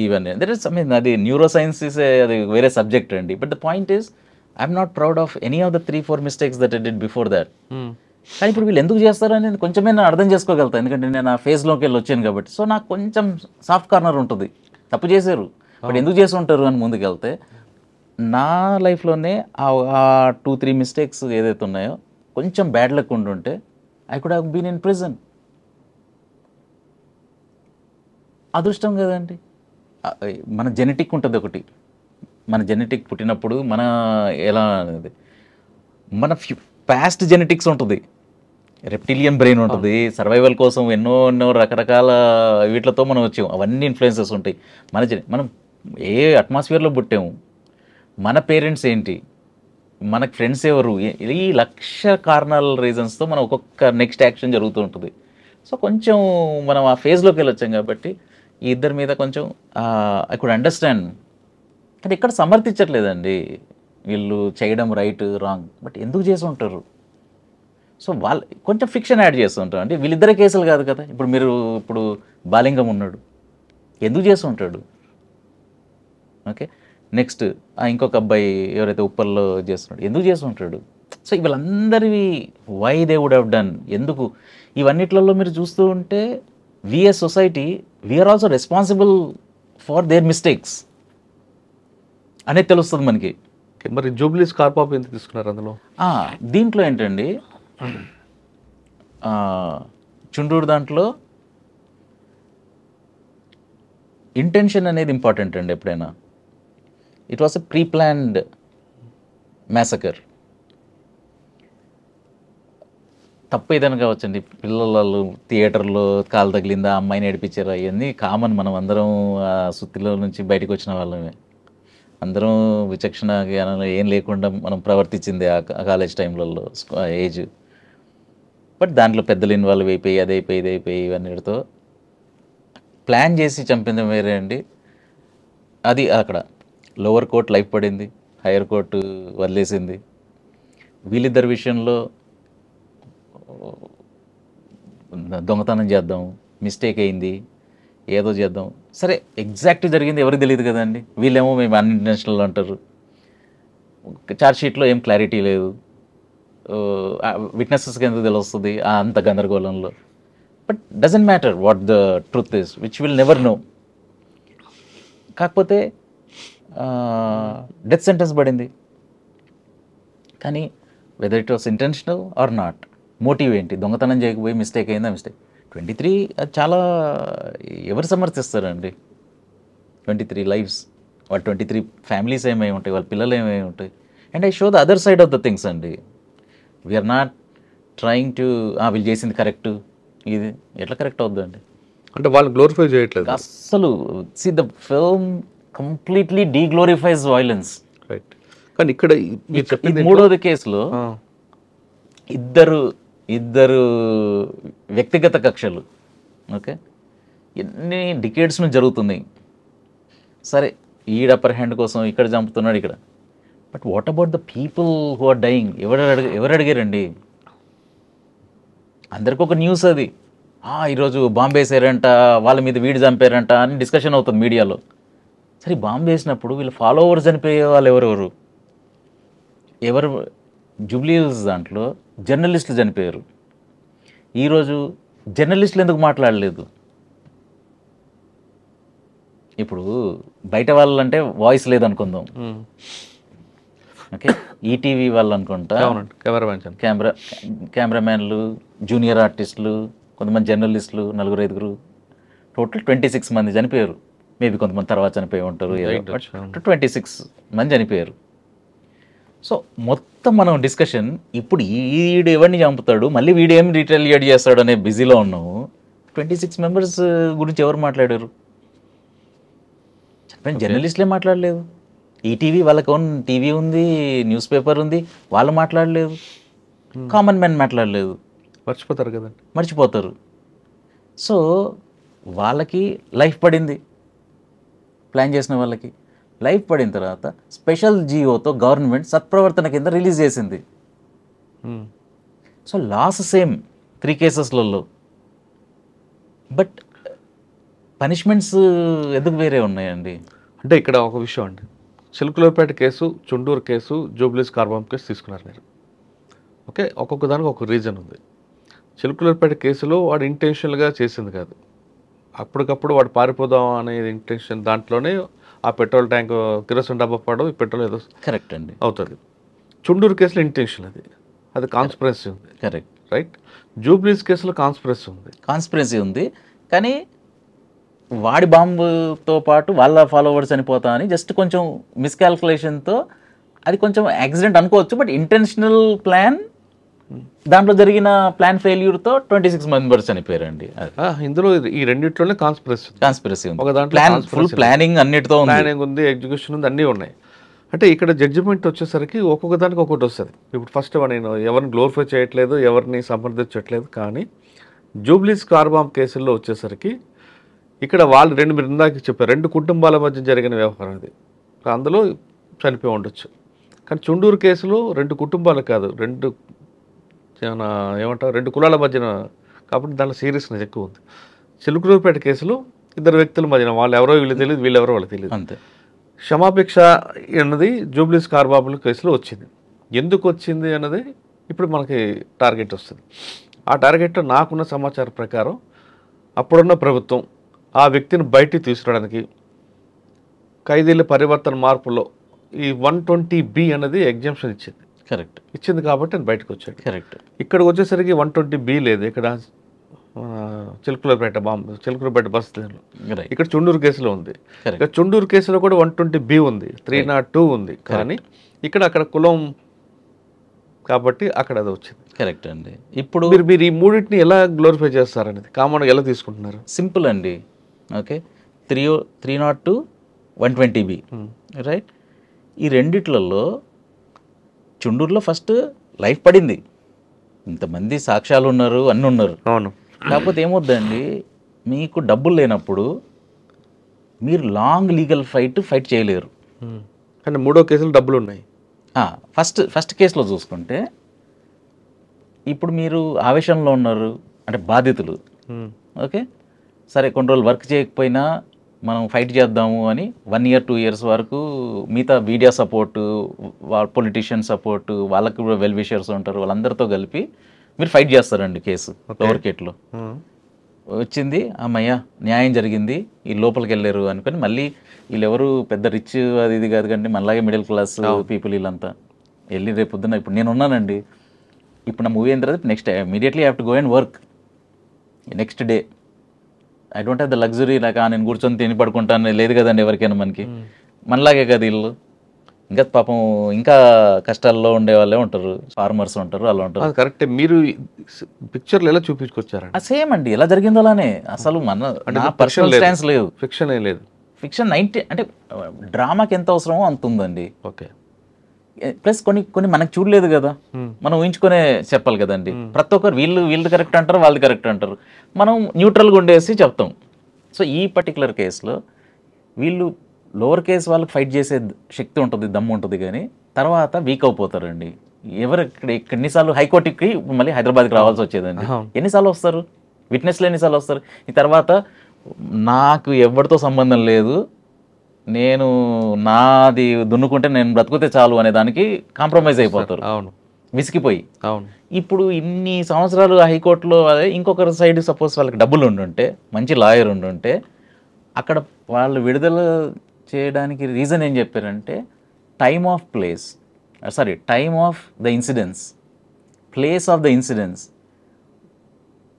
ఇవన్నీ దెర్ ఇస్ అది న్యూరో సైన్స్ ఇస్ అది వేరే సబ్జెక్ట్ అండి. But the point is I'm not proud of any of the 3-4 mistakes that I did before that. కానీ ఇప్పుడు వీళ్ళు ఎందుకు చేస్తారు అనేది కొంచెమే నేను అర్థం చేసుకోగలుగుతాను, ఎందుకంటే నేను ఆ ఫేజ్లోకి వెళ్ళి వచ్చాను కాబట్టి. సో నాకు కొంచెం సాఫ్ట్ కార్నర్ ఉంటుంది, తప్పు చేశారు బట్ ఎందుకు చేసి ఉంటారు అని ముందుకు వెళ్తే, నా లైఫ్లోనే ఆ 2-3 మిస్టేక్స్ ఏదైతే ఉన్నాయో కొంచెం బ్యాడ్ లక్ ఉంటుంటే I could have been in prison. అదృష్టం కదండి, మన జెనెటిక్ ఉంటుంది ఒకటి, మన జెనెటిక్ పుట్టినప్పుడు మన ఎలా అనేది మన పాస్ట్ జెనెటిక్స్ ఉంటుంది, రెప్టిలియన్ బ్రెయిన్ ఉంటుంది, సర్వైవల్ కోసం ఎన్నో రకరకాల వీటితో మనం వచ్చాము, అవన్నీ ఇన్ఫ్లుయెన్సెస్ ఉంటాయి. మనం ఏ అట్మాస్ఫియర్లో పుట్టాము, మన పేరెంట్స్ ఏంటి, మనకు ఫ్రెండ్స్ ఎవరు, ఈ లక్ష కారణాల రీజన్స్తో మనం ఒక్కొక్క నెక్స్ట్ యాక్షన్ జరుగుతూ ఉంటుంది. సో కొంచెం మనం ఆ ఫేజ్లోకి వెళ్ళొచ్చాం కాబట్టి ఈ ఇద్దరి మీద కొంచెం ఐ కుడ్ అండర్స్టాండ్. కానీ ఇక్కడ సమర్థించట్లేదండి వీళ్ళు చేయడం రైట్ రాంగ్, బట్ ఎందుకు చేసి ఉంటారు. సో వాళ్ళు కొంచెం ఫిక్షన్ యాడ్ చేస్తుంటారు, అంటే వీళ్ళిద్దరే కేసులు కాదు కదా. ఇప్పుడు బాలింగం ఉన్నాడు, ఎందుకు చేసి ఉంటాడు, ఓకే. నెక్స్ట్ ఇంకొక అబ్బాయి ఎవరైతే ఉప్పల్లో చేస్తున్నాడు, ఎందుకు చేసి ఉంటాడు. సో వీళ్ళందరివి why they would have done, ఎందుకు, ఇవన్నిట్లలో మీరు చూస్తూ ఉంటే we as society we are also responsible for their mistakes అనేది తెలుస్తుంది మనకి. మరి జూబ్లీ స్కార్పాప్ ఎంత తీసుకున్నారు అందులో? దీంట్లో ఏంటండి, చుండూరు దాంట్లో ఇంటెన్షన్ అనేది ఇంపార్టెంట్ అండి ఎప్పుడైనా. It was a pre planned massacre. తప్పు ఏదైనా కావచ్చండి. పిల్లలు థియేటర్లో కాలు తగిలిందా, అమ్మాయిని ఏడిపించారు, అవన్నీ కామన్. మనం అందరం ఆ సుత్తిలో నుంచి బయటకు వచ్చిన వాళ్ళమే. అందరం విచక్షణ జ్ఞానం ఏం లేకుండా మనం ప్రవర్తించింది ఆ కాలేజ్ టైంలలో, ఏజ్. బట్ దాంట్లో పెద్దలు ఇన్వాల్వ్ అయిపోయి అదైపోయి ఇదైపోయి ఇవన్నీతో ప్లాన్ చేసి చంపింది వేరే అండి. అది అక్కడ లోవర్ కోర్ట్ లైఫ్ పడింది, హైయర్ కోర్టు వదిలేసింది. వీళ్ళిద్దరి విషయంలో దొంగతనం చేద్దాం, మిస్టేక్ అయింది, ఏదో చేద్దాం, సరే ఎగ్జాక్ట్ జరిగింది ఎవరికి తెలియదు కదండి. వీళ్ళేమో మేము అన్ఇంటెన్షనల్ అంటారు. ఛార్జ్షీట్లో ఏం క్లారిటీ లేదు, విట్నెసెస్కి ఎందుకు తెలుస్తుంది అంత గందరగోళంలో. But doesn't matter what the truth is, which will never know. కాకపోతే డెత్ సెంటెన్స్ పడింది. కానీ whether it was intentional or not, motive ఏంటి? దొంగతనం చేయకపోయి మిస్టేక్ అయిందా? మిస్టేక్ 23 అది చాలా ఎవరు సమర్థిస్తారండి? 23 లైఫ్స్, వాళ్ళ 23 ఫ్యామిలీస్ ఏమై ఉంటాయి, వాళ్ళ పిల్లలు ఏమై ఉంటాయి. And I show the other side of the things అండి. వీఆర్ నాట్ ట్రయింగ్ టు వీళ్ళు చేసింది కరెక్ట్, ఇది ఎట్లా కరెక్ట్ అవుద్దండి? అంటే వాళ్ళు గ్లోరిఫై చేయట్లేదు అస్సలు. See the film completely deglorifies violence. Right. కానీ ఇక్కడ మీరు చెప్పింది మూడోది కేసులో ఇద్దరు వ్యక్తిగత కక్షలు. ఓకే, ఎన్ని డికేడ్స్ నుంచి జరుగుతున్నాయి. సరే ఈడ అప్పర్ హ్యాండ్ కోసం ఇక్కడ చంపుతున్నాడు ఇక్కడ. But what about the people who are dying? ఎవరు అడిగారండి? అందరికీ ఒక న్యూస్ అది, ఈరోజు బాంబు వేసారంట, వాళ్ళ మీద వీడు చంపారంట అని డిస్కషన్ అవుతుంది మీడియాలో. సరే బాంబు వేసినప్పుడు వీళ్ళు ఫాలోవర్స్ చనిపోయే వాళ్ళు ఎవరెవరు? జూబ్లీ హిల్స్ దాంట్లో జర్నలిస్టులు చనిపోయారు. ఈరోజు జర్నలిస్టులు ఎందుకు మాట్లాడలేదు? ఇప్పుడు బయట వాళ్ళు అంటే వాయిస్ లేదనుకుందాం, ఓకే, ఈటీవీ వాళ్ళు అనుకుంటా, కెమెరామ్యాన్లు, జూనియర్ ఆర్టిస్టులు, కొంతమంది జర్నలిస్టులు, 4-5 టోటల్ 26 మంది చనిపోయారు. మేబీ కొంతమంది తర్వాత చనిపోయి ఉంటారు, 26 మంది చనిపోయారు. సో మొత్తం మనం డిస్కషన్ ఇప్పుడు వీడు ఎవరిని చంపుతాడు, మళ్ళీ వీడు ఏం రిటాలియేట్ చేస్తాడు అనే బిజీలో ఉన్నాము. 26 మెంబర్స్ గురించి ఎవరు మాట్లాడారు? చెప్పండి, జర్నలిస్టులే మాట్లాడలేదు. ఈటీవీ వాళ్ళకి ఓన్ టీవీ ఉంది, న్యూస్ పేపర్ ఉంది, వాళ్ళు మాట్లాడలేదు. కామన్ మ్యాన్ మాట్లాడలేదు. మర్చిపోతారు కదండి, మర్చిపోతారు. సో వాళ్ళకి లైఫ్ పడింది, ప్లాన్ చేసిన వాళ్ళకి లైఫ్ పడిన తర్వాత స్పెషల్ జియోతో గవర్నమెంట్ సత్ప్రవర్తన కింద రిలీజ్ చేసింది. సో లాస్ సేమ్ 3 కేసెస్లలో. బట్ పనిష్మెంట్స్ ఎందుకు వేరే ఉన్నాయండి? అంటే ఇక్కడ ఒక విషయం అండి, Chilakaluripeta case, Chunduru case, Jubilees car bomb case తీసుకున్నారు మీరు. ఓకే, ఒక్కొక్క దానికి ఒక రీజన్ ఉంది. చిలుకలూరుపేట కేసులో వాడు ఇంటెన్షనల్గా చేసింది కాదు, అప్పటికప్పుడు వాడు పారిపోదాం అనేది ఇంటెన్షన్. దాంట్లోనే ఆ పెట్రోల్ ట్యాంక్ కిరోసిన్ డబ్బా పడడం, ఈ పెట్రోల్ ఏదో కరెక్ట్ అండి అవుతుంది. చుండూరు కేసులో ఇంటెన్షన్, అది కాన్స్పిరసీ ఉంది. Correct, right. జూబ్లీస్ కేసులో కాన్స్పిరసీ ఉంది. కానీ వాడి బాంబుతో పాటు వాళ్ళ ఫాలోవర్స్ చనిపోతా అని జస్ట్ కొంచెం మిస్కాల్కులేషన్తో అది కొంచెం యాక్సిడెంట్ అనుకోవచ్చు. బట్ ఇంటెన్షనల్ ప్లాన్, దాంట్లో జరిగిన ప్లాన్ ఫెయిల్యూర్తో 26 మెంబర్స్ చనిపోయారండి. ఇందులో ఈ రెండింటిలోనే కాన్స్పిరసీ ఉంది. ఒక దాంట్లో ఫుల్ ప్లానింగ్ అన్నిటితో ప్లానింగ్ ఉంది, ఎగ్జిక్యూషన్ ఉంది, అన్నీ ఉన్నాయి. అంటే ఇక్కడ జడ్జిమెంట్ వచ్చేసరికి ఒక్కొక్క దానికి ఒక్కొక్కటి వస్తుంది. ఇప్పుడు ఫస్ట్ నేను ఎవరిని గ్లోరిఫై చేయట్లేదు, ఎవరిని సమర్థించట్లేదు. కానీ జూబ్లీస్ కార్ బాంబ్ కేసుల్లో వచ్చేసరికి ఇక్కడ వాళ్ళు మీరు ఇందాక చెప్పారు, 2 కుటుంబాల మధ్య జరిగిన వ్యవహారం అది, అందులో చనిపోయి ఉండొచ్చు. కానీ చుండూరు కేసులో 2 కుటుంబాలు కాదు, 2 కులాల మధ్యన, కాబట్టి దాంట్లో సీరియస్నెస్ ఎక్కువ ఉంది. చిలుకలూరుపేట కేసులో 2 వ్యక్తుల మధ్యన, వాళ్ళు ఎవరో వీళ్ళు తెలియదు, వీళ్ళెవరో వాళ్ళు తెలియదు, అంతే. క్షమాభిక్ష అన్నది జూబ్లీస్ కార్ బాంబుల కేసులో వచ్చింది. ఎందుకు వచ్చింది అన్నది ఇప్పుడు మనకి టార్గెట్ వస్తుంది. ఆ టార్గెట్లో నాకున్న సమాచారం ప్రకారం అప్పుడున్న ప్రభుత్వం ఆ వ్యక్తిని బయటికి తీసుకురావడానికి ఖైదీల పరివర్తన మార్పులో ఈ 120B అనేది ఎగ్జామ్షన్ ఇచ్చింది. కరెక్ట్, ఇచ్చింది కాబట్టి నేను బయటకు వచ్చాడు. కరెక్ట్. ఇక్కడికి వచ్చేసరికి 120B లేదు. ఇక్కడ చిలుకలూరుపేట బస్, ఇక్కడ చుండూరు కేసులో ఉంది. ఇక్కడ చుండూరు కేసులో కూడా 120B ఉంది, 302 ఉంది. కానీ అక్కడ కులం కాబట్టి అక్కడ అది వచ్చింది. కరెక్ట్ అండి. ఇప్పుడు మీరు ఈ మూడింటిని ఎలా గ్లోరిఫై చేస్తారనేది కామన్గా ఎలా తీసుకుంటున్నారు? సింపుల్ అండి. Okay, 302 120B right. ఈ రెండిట్లలో చుండూరులో ఫస్ట్ లైఫ్ పడింది, ఇంతమంది సాక్ష్యాలు ఉన్నారు, అన్నీ ఉన్నారు. అవును. కాకపోతే ఏమొద్దండి, మీకు డబ్బులు లేనప్పుడు మీరు లాంగ్ లీగల్ ఫైట్ చేయలేరు. కానీ 3వ కేసులో డబ్బులు ఉన్నాయి. ఫస్ట్ కేసులో చూసుకుంటే ఇప్పుడు మీరు ఆవేశంలో ఉన్నారు అంటే బాధితులు. ఓకే, సరే కొన్ని రోజులు వర్క్ చేయకపోయినా మనం ఫైట్ చేద్దాము అని 1 year 2 years వరకు మిగతా మీడియా సపోర్టు, పొలిటీషియన్ సపోర్టు, వాళ్ళకి కూడా వెల్ విషర్స్ ఉంటారు, వాళ్ళందరితో కలిపి మీరు ఫైట్ చేస్తారండి కేసు. లోవర్ కోర్టులో వచ్చింది, అమ్మయ్య న్యాయం జరిగింది, ఈ లోపలికి వెళ్ళారు అనుకొని మళ్ళీ వీళ్ళు ఎవరు పెద్ద రిచ్ అది ఇది కాదు కండి, మనలాగే మిడిల్ క్లాస్ పీపుల్ వీళ్ళంతా వెళ్ళి రేపు పొద్దున్న ఇప్పుడు నేను ఉన్నానండి, ఇప్పుడు నా మూవీ అయిన తర్వాత next immediately I have to go and work next day. I don't have the luxury లాగా నేను కూర్చొని తిని పడుకుంటాను లేదు కదండి ఎవరికైనా, మనలాగే కదా వీళ్ళు. ఇంకా పాపం ఇంకా కష్టాల్లో ఉండే వాళ్ళే ఉంటారు, ఫార్మర్స్ ఉంటారు, వాళ్ళు ఉంటారు. కరెక్ట్. మీరు పిక్చర్లు ఎలా చూపించుకొచ్చారండి? సేమ్ అండి, ఎలా జరిగిందో అలానే. అసలు మన పర్సనల్ స్టాన్స్ లేదు, ఫిక్షన్ లేదు. ఫిక్షన్ 90 అంటే డ్రామాకి ఎంత అవసరమో అంత ఉందండి. ఓకే. ప్లస్ కొన్ని మనకు చూడలేదు కదా, మనం ఊహించుకునే చెప్పాలి కదండి. ప్రతి ఒక్కరు వీళ్ళు కరెక్ట్ అంటారు, వాళ్ళు కరెక్ట్ అంటారు, మనం న్యూట్రల్గా ఉండేసి చెప్తాం. సో ఈ పర్టికులర్ కేసులో వీళ్ళు లోవర్ కేసు వాళ్ళకి ఫైట్ చేసే శక్తి ఉంటుంది, దమ్ము ఉంటుంది, కానీ తర్వాత వీక్ అయిపోతారండి. ఇక్కడ ఎన్నిసార్లు హైకోర్టుకి మళ్ళీ హైదరాబాద్కి రావాల్సి వచ్చేదండి. ఎన్నిసార్లు వస్తారు, విట్నెస్లు ఎన్నిసార్లు వస్తారు. ఈ తర్వాత నాకు ఎవరితో సంబంధం లేదు, నేను నాది దున్నుకుంటే నేను బ్రతుకుతే చాలు అనే దానికి కాంప్రమైజ్ అయిపోతారు. అవును, విసిగిపోయి. అవును. ఇప్పుడు ఇన్ని సంవత్సరాలు హైకోర్టులో ఇంకొకరి సైడ్ సపోజ్ వాళ్ళకి డబ్బులు ఉండుంటే, మంచి లాయర్ ఉండుంటే, అక్కడ వాళ్ళు విడుదల చేయడానికి రీజన్ ఏం చెప్పారంటే time of the incidence, place of the incidence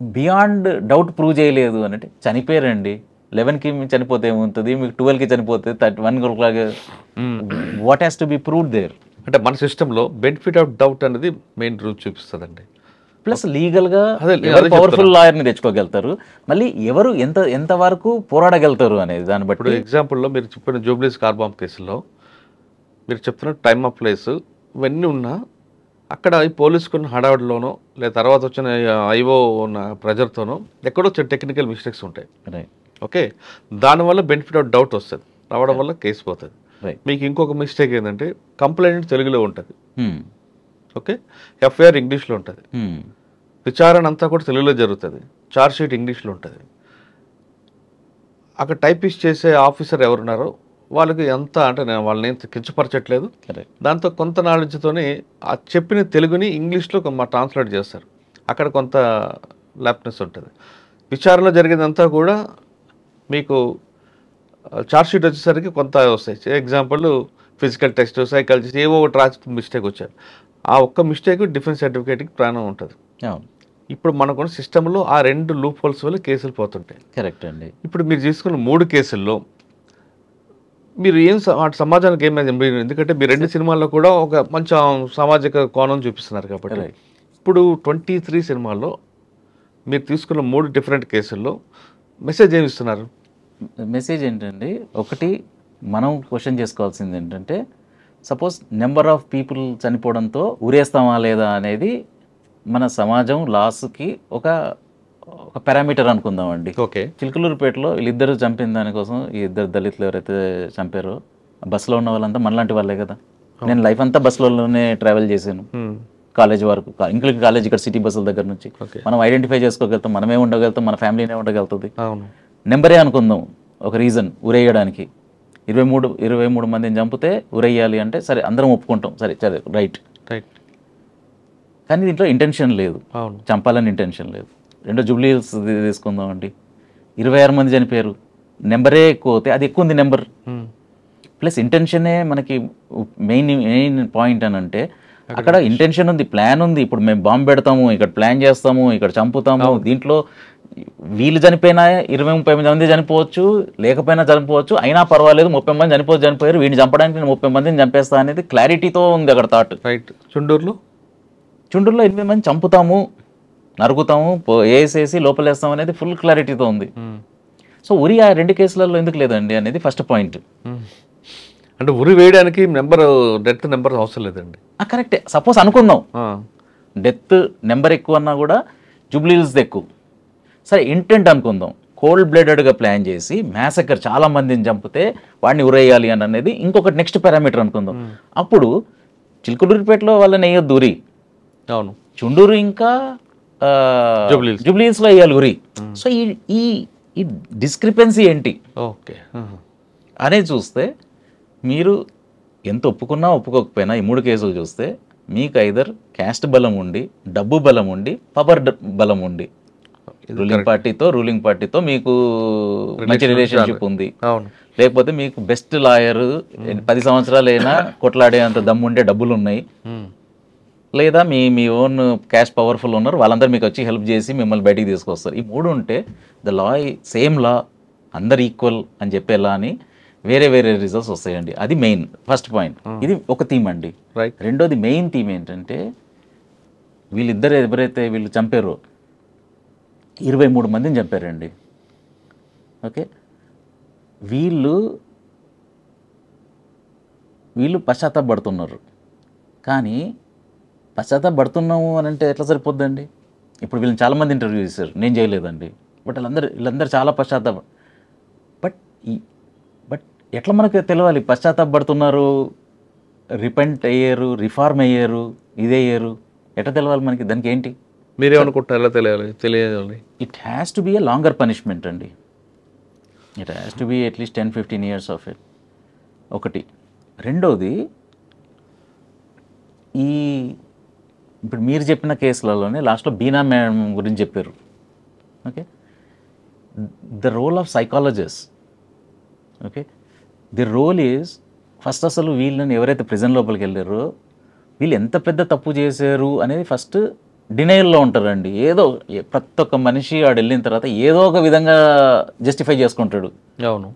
beyond doubt prove చేయలేదు అంటే. చనిపోయారండి, 11కి చనిపోతే ఏముంటుంది, మీకు 12కి చనిపోతే 1 o'clock, what has to be proved there. అంటే మన సిస్టంలో బెనిఫిట్ ఆఫ్ డౌట్ అనేది మెయిన్ రూల్ చూపిస్తుందండి. ప్లస్ లీగల్గా పవర్ఫుల్ లాయర్ని తెచ్చుకోగలుగుతారు, మళ్ళీ ఎవరు ఎంత వరకు పోరాడగలుగుతారు అనేది దాన్ని బట్టి. ఇప్పుడు ఎగ్జాంపుల్లో మీరు చెప్పిన జూబ్లీస్ కార్ బాంబ్ కేసులో మీరు చెప్తున్న టైమ్ ఆఫ్ ప్లేస్ ఇవన్నీ ఉన్నా అక్కడ ఈ పోలీసుకున్న హడావిడిలోనో లేదా తర్వాత వచ్చిన ఐఓ ఉన్న ప్రెజర్తోనో ఎక్కడో టెక్నికల్ మిస్టేక్స్ ఉంటాయి. ఓకే, దానివల్ల బెనిఫిట్ ఆఫ్ డౌట్ వస్తుంది, రావడం వల్ల కేసు పోతుంది. మీకు ఇంకొక మిస్టేక్ ఏంటంటే కంప్లైంట్ తెలుగులో ఉంటుంది, ఓకే, ఎఫ్ఐఆర్ ఇంగ్లీష్లో ఉంటుంది, విచారణ అంతా కూడా తెలుగులో జరుగుతుంది, ఛార్జ్ షీట్ ఇంగ్లీష్లో ఉంటుంది. అక్కడ టైపిస్ట్ చేసే ఆఫీసర్ ఎవరున్నారో వాళ్ళకి ఎంత అంటే నేను వాళ్ళని ఏం కించపరచట్లేదు, దాంతో కొంత నాలెడ్జ్తోనే ఆ చెప్పిన తెలుగుని ఇంగ్లీష్లో ట్రాన్స్లేట్ చేస్తారు, అక్కడ కొంత ల్యాప్నెస్ ఉంటుంది. విచారణలో జరిగేదంతా కూడా మీకు ఛార్జ్ షీట్ వచ్చేసరికి కొంత వస్తాయి. ఎగ్జాంపుల్ ఫిజికల్ టెస్ట్, సైకాలజిస్ట్ ఏవో ఒకటి రాసి మిస్టేక్ వచ్చారు, ఆ ఒక్క మిస్టేక్ డిఫెన్స్ సర్టిఫికేట్కి ప్రాణం ఉంటుంది. ఇప్పుడు మనకున్న సిస్టంలో ఆ 2 లూప్ హోల్స్ వల్ల కేసులు పోతుంటాయి. కరెక్ట్ అండి. ఇప్పుడు మీరు తీసుకున్న 3 కేసుల్లో మీరు ఏం సమాజానికి ఏమైనా, ఎందుకంటే మీరు 2 సినిమాల్లో కూడా ఒక మంచి సామాజిక కోణం చూపిస్తున్నారు కాబట్టి, ఇప్పుడు 23 సినిమాల్లో మీరు తీసుకున్న 3 డిఫరెంట్ కేసుల్లో మెసేజ్ ఏమి ఇస్తున్నారు? మెసేజ్ ఏంటంటే, ఒకటి మనం క్వశ్చన్ చేసుకోవాల్సింది ఏంటంటే, సపోజ్ నెంబర్ ఆఫ్ పీపుల్ చనిపోవడంతో ఊరేస్తామా లేదా అనేది మన సమాజం లాస్కి ఒక పారామీటర్ అనుకుందామండి. ఓకే, చిలుకలూరుపేటలో వీళ్ళిద్దరూ చంపిన దానికోసం ఈ 2 దళితులు ఎవరైతే చంపారో బస్సులో ఉన్న వాళ్ళంతా మనలాంటి వాళ్ళే కదా. నేను లైఫ్ అంతా బస్సులోనే ట్రావెల్ చేశాను, కాలేజ్ వరకు, ఇంక్లూడింగ్ కాలేజ్ ఇక్కడ సిటీ బస్సుల దగ్గర నుంచి. మనం ఐడెంటిఫై చేసుకోగలుగుతాం, మనమే ఉండగలుగుతాం, మన ఫ్యామిలీనే ఉండగలుగుతుంది. నెంబరే అనుకుందాం ఒక రీజన్ ఉరేయడానికి. 23 మందిని చంపితే ఉరేయాలి అంటే సరే అందరం ఒప్పుకుంటాం, సరే రైట్. కానీ దీంట్లో ఇంటెన్షన్ లేదు, చంపాలని ఇంటెన్షన్ లేదు. రెండో జూబ్లీ హిల్స్ తీసుకుందాం అండి, 26 మంది చనిపోయారు, నెంబరే ఎక్కువ అవుతాయి, అది ఎక్కువ ఉంది నెంబర్. ప్లస్ ఇంటెన్షనే మనకి మెయిన్ పాయింట్ అని అంటే, అక్కడ ఇంటెన్షన్ ఉంది, ప్లాన్ ఉంది. ఇప్పుడు మేము బాంబు పెడతాము, ఇక్కడ ప్లాన్ చేస్తాము, ఇక్కడ చంపుతాము. దీంట్లో వీళ్ళు చనిపోయినా 20-30 మంది చనిపోవచ్చు, లేకపోయినా చనిపోవచ్చు, అయినా పర్వాలేదు, 30 మంది చనిపోయారు, వీడిని చంపడానికి నేను 30 మందిని చంపేస్తా అనేది క్లారిటీతో ఉంది అక్కడ థాట్. రైట్. చుండూరులో చుండూరులో 8 మంది చంపుతాము, నరుకుతాము, వేసేసి లోపలేస్తాం అనేది ఫుల్ క్లారిటీతో ఉంది. సో ఉరి ఆ 2 కేసులలో ఎందుకు లేదండి అనేది ఫస్ట్ పాయింట్. అంటే ఉరి వేయడానికి డెత్ నెంబర్ అవసరం లేదండి. కరెక్టే. సపోజ్ అనుకుందాం డెత్ నెంబర్ ఎక్కువ అన్నా కూడా జూబ్లీహిల్స్ది ఎక్కువ. సరే ఇంటెంట్ అనుకుందాం, కోల్డ్ బ్లడెడ్గా ప్లాన్ చేసి మ్యాసకర్ చాలా మందిని చంపితే వాడిని ఉరేయాలి అని అనేది ఇంకొకటి నెక్స్ట్ పారామీటర్ అనుకుందాం. అప్పుడు చిలుకలూరిపేటలో వాళ్ళని వేయొద్దు ఉరి, అవును, చుండూరు ఇంకా జూబ్లీహిల్స్లో వేయాలి ఉరి. సో ఈ ఈ డిస్క్రిపెన్సీ ఏంటి ఓకే అనేది చూస్తే మీరు ఎంత ఒప్పుకున్నా ఒప్పుకోకపోయినా ఈ 3 కేసులు చూస్తే మీకు ఐదర్ క్యాస్ట్ బలం ఉండి, డబ్బు బలం ఉండి, పవర్ బలం ఉండి, రూలింగ్ పార్టీతో మీకు మంచి రిలేషన్షిప్ ఉంది, లేకపోతే మీకు బెస్ట్ లాయర్ 10 సంవత్సరాలైనా కొట్లాడే అంత దమ్ము ఉండే డబ్బులు ఉన్నాయి, లేదా మీ ఓన్ క్యాష్ పవర్ఫుల్ ఉన్నారు, వాళ్ళందరూ మీకు వచ్చి హెల్ప్ చేసి మిమ్మల్ని బయటికి తీసుకొస్తారు. ఈ 3 ఉంటే ద లా సేమ్ లా, అందరు ఈక్వల్ అని చెప్పేలా అని వేరే రిజల్ట్స్ వస్తాయండి. అది మెయిన్ ఫస్ట్ పాయింట్. ఇది ఒక థీమ్ అండి. రెండోది మెయిన్ థీమ్ ఏంటంటే వీళ్ళిద్దరు ఎవరైతే వీళ్ళు చంపారో 23 మందిని చంపారండి. ఓకే, వీళ్ళు పశ్చాత్తాపడుతున్నారు. కానీ పశ్చాత్తాపడుతున్నాము అని అంటే ఎట్లా సరిపోద్దండి? ఇప్పుడు వీళ్ళని చాలామంది ఇంటర్వ్యూ చేశారు, నేను చేయలేదండి, బట్ వీళ్ళందరూ చాలా బట్ ఎట్లా మనకు తెలియాలి పశ్చాత్తాపడుతున్నారు, రిపెంట్ అయ్యారు, రిఫార్మ్ అయ్యారు, ఇదయ్యారు, ఎట్లా తెలవాలి మనకి? దానికి ఏంటి మీరేమనుకుంటారు? ఎలా తెలియాలి? It has to be a longer punishment అండి. It has to be at least 10-15 years of it. ఒకటి. రెండోది, ఇప్పుడు మీరు చెప్పిన కేసులలోనే లాస్ట్లో బీనా మేడం గురించి చెప్పారు. Okay, the role of psychologist, okay, the role is first అసలు వీళ్ళని ఎవరైతే ప్రిజన్ లోపలికి వెళ్ళారో వీళ్ళు ఎంత పెద్ద తప్పు చేశారు అనేది ఫస్ట్ డినైల్లో ఉంటారండి. ప్రతి ఒక్క మనిషి ఆడు వెళ్ళిన తర్వాత ఏదో ఒక విధంగా జస్టిఫై చేసుకుంటాడు. అవును,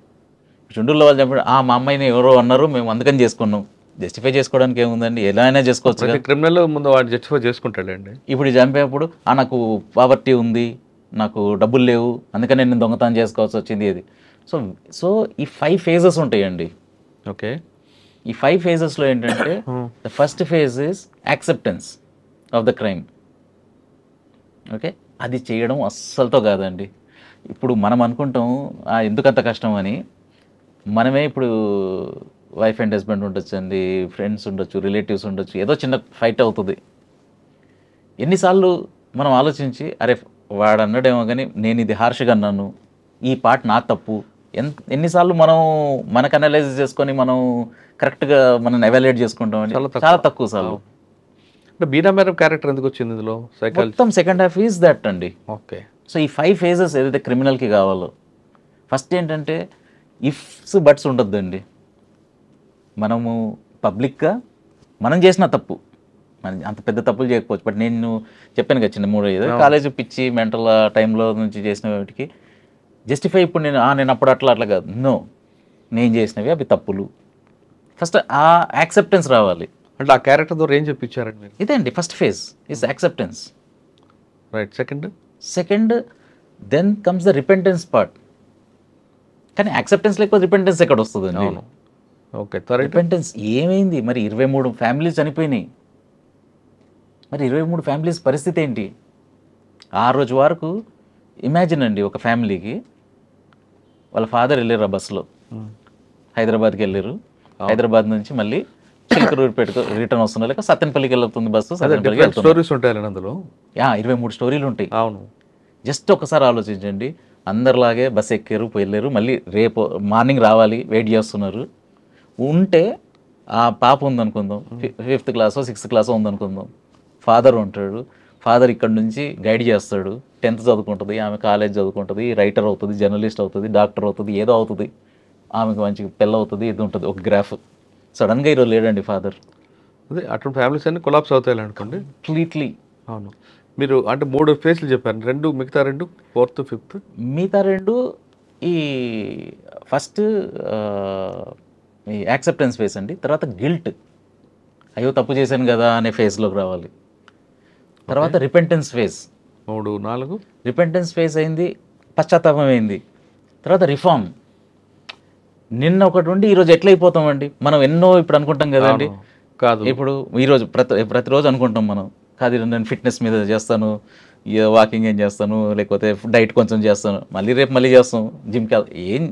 చుండూరులో వాళ్ళు చెప్పాడు, మా అమ్మాయిని ఎవరో అన్నారు, మేము అందుకని చేసుకున్నాం. జస్టిఫై చేసుకోవడానికి ఏముందండి, ఎలా అయినా చేసుకోవచ్చు. క్రిమినల్ ముందు వాడు జస్టిఫై చేసుకుంటాడండి. ఇప్పుడు చంపేప్పుడు నాకు పావర్టీ ఉంది, నాకు డబ్బులు లేవు, అందుకని నేను దొంగతనం చేసుకోవాల్సి వచ్చింది. అది సో ఈ 5 phases ఉంటాయండి. ఓకే, ఈ 5 phases ఏంటంటే the first phase is acceptance of the crime. Okay, అది చేయడం అస్సలతో కాదండి. ఇప్పుడు మనం అనుకుంటాం ఎందుకంత కష్టం అని. మనమే ఇప్పుడు వైఫ్ అండ్ హస్బెండ్ ఉండొచ్చు అండి, ఫ్రెండ్స్ ఉండొచ్చు, రిలేటివ్స్ ఉండొచ్చు, ఏదో చిన్న ఫైట్ అవుతుంది. ఎన్నిసార్లు మనం ఆలోచించి అరే వాడు అన్నాడేమో కానీ నేను ఇది హార్ష్గా అన్నాను, ఈ పార్ట్ నా తప్పు, ఎన్నిసార్లు మనం మనకు అనలైజ్ చేసుకొని మనం కరెక్ట్గా మనం ఎవాల్యుయేట్ చేసుకుంటాం అండి. చాలా తక్కువ సార్లు. అంటే బీనా మేడం క్యారెక్టర్ ఎందుకు వచ్చింది ఇందులో? మొత్తం సెకండ్ హాఫ్ ఈజ్ దట్ అండి. ఓకే, సో ఈ 5 phases ఏదైతే క్రిమినల్కి కావాలో, ఫస్ట్ ఏంటంటే ఇఫ్స్ బట్స్ ఉండొద్దండి. మనము పబ్లిక్గా మనం చేసిన తప్పు, మనం అంత పెద్ద తప్పులు చేయకపోవచ్చు, బట్ నేను చెప్పాను కదా చిన్న 3 కాలేజ్ పిచ్చి మెంటల్ టైంలో నుంచి చేసిన వాటికి జస్టిఫై ఇప్పుడు నేను అప్పుడు అట్లా కాదు. నో, నేను చేసినవి అవి తప్పులు. ఫస్ట్ ఆ యాక్సెప్టెన్స్ రావాలి. అంటే ఆ క్యారెక్టర్ ద్వారా ఏం చెప్పించారండి మీరు? ఇదే అండి first phase is acceptance. Right. Second then comes the repentance part. కానీ యాక్సెప్టెన్స్ లేకపోతే రిపెంటెన్స్ ఎక్కడ వస్తుందండి? అవును. ఓకే, రిపెంటెన్స్ ఏమైంది మరి? 23 ఫ్యామిలీస్ చనిపోయినాయి. మరి 23 ఫ్యామిలీస్ పరిస్థితి ఏంటి? ఆ రోజు వరకు ఇమాజిన్ అండి, ఒక ఫ్యామిలీకి వాళ్ళ ఫాదర్ వెళ్ళారు ఆ బస్సులో, హైదరాబాద్కి వెళ్ళారు, హైదరాబాద్ నుంచి మళ్ళీ చిలకలూరిపేటకు రిటర్న్ వస్తున్నారు, లేక సత్తెనపల్లికి వెళ్తుంది బస్సు. స్టోరీస్ ఉంటాయి అందులో, 23 స్టోరీలు ఉంటాయి. అవును. జస్ట్ ఒకసారి ఆలోచించండి, అందరిలాగే బస్సు ఎక్కారు, వెళ్ళారు, మళ్ళీ రేపు మార్నింగ్ రావాలి, వెయిట్ చేస్తున్నారు. ఉంటే ఆ పాప ఉందనుకుందాం, 5th క్లాసో 6th క్లాసో ఉందనుకుందాం, ఫాదర్ ఉంటాడు, ఫాదర్ ఇక్కడ నుంచి గైడ్ చేస్తాడు, 10th చదువుకుంటుంది, ఆమె కాలేజ్ చదువుకుంటుంది, రైటర్ అవుతుంది, జర్నలిస్ట్ అవుతుంది, డాక్టర్ అవుతుంది, ఏదో అవుతుంది, ఆమెకు మంచి పిల్ల అవుతుంది, ఇది ఉంటుంది, ఒక గ్రాఫ్. సడన్గా ఈరోజు లేడండి ఫాదర్. అదే అటువంటి ఫ్యామిలీస్ అన్ని కొలాప్స్ అవుతాయి అనుకోండి కంప్లీట్లీ. అవును. మీరు అంటే 3 ఫేజ్లు చెప్పారు, 2 మిగతా 2 4th 5th. మిగతా 2 ఈ ఫస్ట్ ఈ యాక్సెప్టెన్స్ ఫేజ్ అండి. తర్వాత గిల్ట్, అయ్యో తప్పు చేశాను కదా అనే ఫేజ్లోకి రావాలి. తర్వాత రిపెంటెన్స్ ఫేజ్, 3, 4 రిపెంటెన్స్ ఫేజ్ అయింది, పశ్చాత్తాపం అయింది, తర్వాత రిఫార్మ్. నిన్న ఒకటి ఉండి ఈరోజు ఎట్లయిపోతామండి మనం? ఎన్నో ఇప్పుడు అనుకుంటాం కదండి, కాదు ఇప్పుడు ఈరోజు ప్రతిరోజు అనుకుంటాం మనం, కాదు నేను ఫిట్నెస్ మీద చేస్తాను, వాకింగ్ ఏం చేస్తాను, లేకపోతే డైట్ కొంచెం చేస్తాను, మళ్ళీ రేపు మళ్ళీ చేస్తాం జిమ్కి. ఏం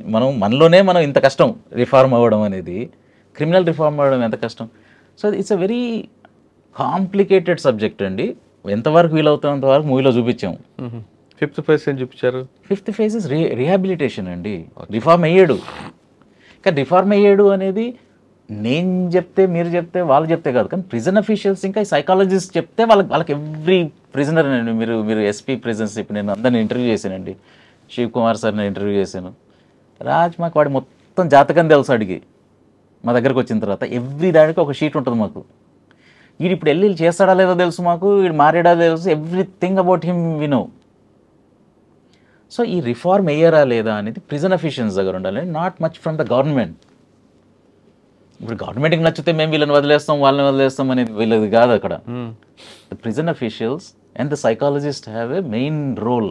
మనలోనే మనం ఇంత కష్టం రిఫార్మ్ అవ్వడం అనేది, క్రిమినల్ రిఫార్మ్ అవ్వడం ఎంత కష్టం. So it's a very complicated subject అండి. ఎంతవరకు వీలవుతున్నంత వరకు మూవీలో చూపించాము. 5th ఫేజ్ ఏం చూపించారు? 5th ఫేజ్ ఇస్ రిహాబిలిటేషన్ అండి. రిఫార్మ్ అయ్యాడు, కానీ రిఫార్మ్ అయ్యాడు అనేది నేను చెప్తే, మీరు చెప్తే, వాళ్ళు చెప్తే కాదు, కానీ ప్రిజన్ అఫీషియల్స్ ఇంకా సైకాలజిస్ట్ చెప్తే వాళ్ళకి ఎవ్రీ ప్రిజనర్ అండి. మీరు ఎస్పీ ప్రిజన్స్, ఇప్పుడు నేను అందరిని ఇంటర్వ్యూ చేశానండి, శివ్ కుమార్ సార్ని ఇంటర్వ్యూ చేశాను. మాకు వాడి మొత్తం జాతకం తెలుసు అడిగి మా దగ్గరకు వచ్చిన తర్వాత. ఎవ్రీ దానికి ఒక షీట్ ఉంటుంది మాకు. వీడు ఇప్పుడు వెళ్ళి చేస్తాడా లేదో తెలుసు మాకు, వీడు మారాడా తెలుసు, everything about him we know. So ఈ రిఫార్మ్ అయ్యారా లేదా అనేది ప్రిజన్ అఫీషియల్స్ దగ్గర ఉండాలి, not much from the government. ఇప్పుడు గవర్నమెంట్కి నచ్చితే మేము వీళ్ళని వదిలేస్తాం, వాళ్ళని వదిలేస్తాం అనేది వీళ్ళది కాదు అక్కడ. The prison officials and the psychologist have a main role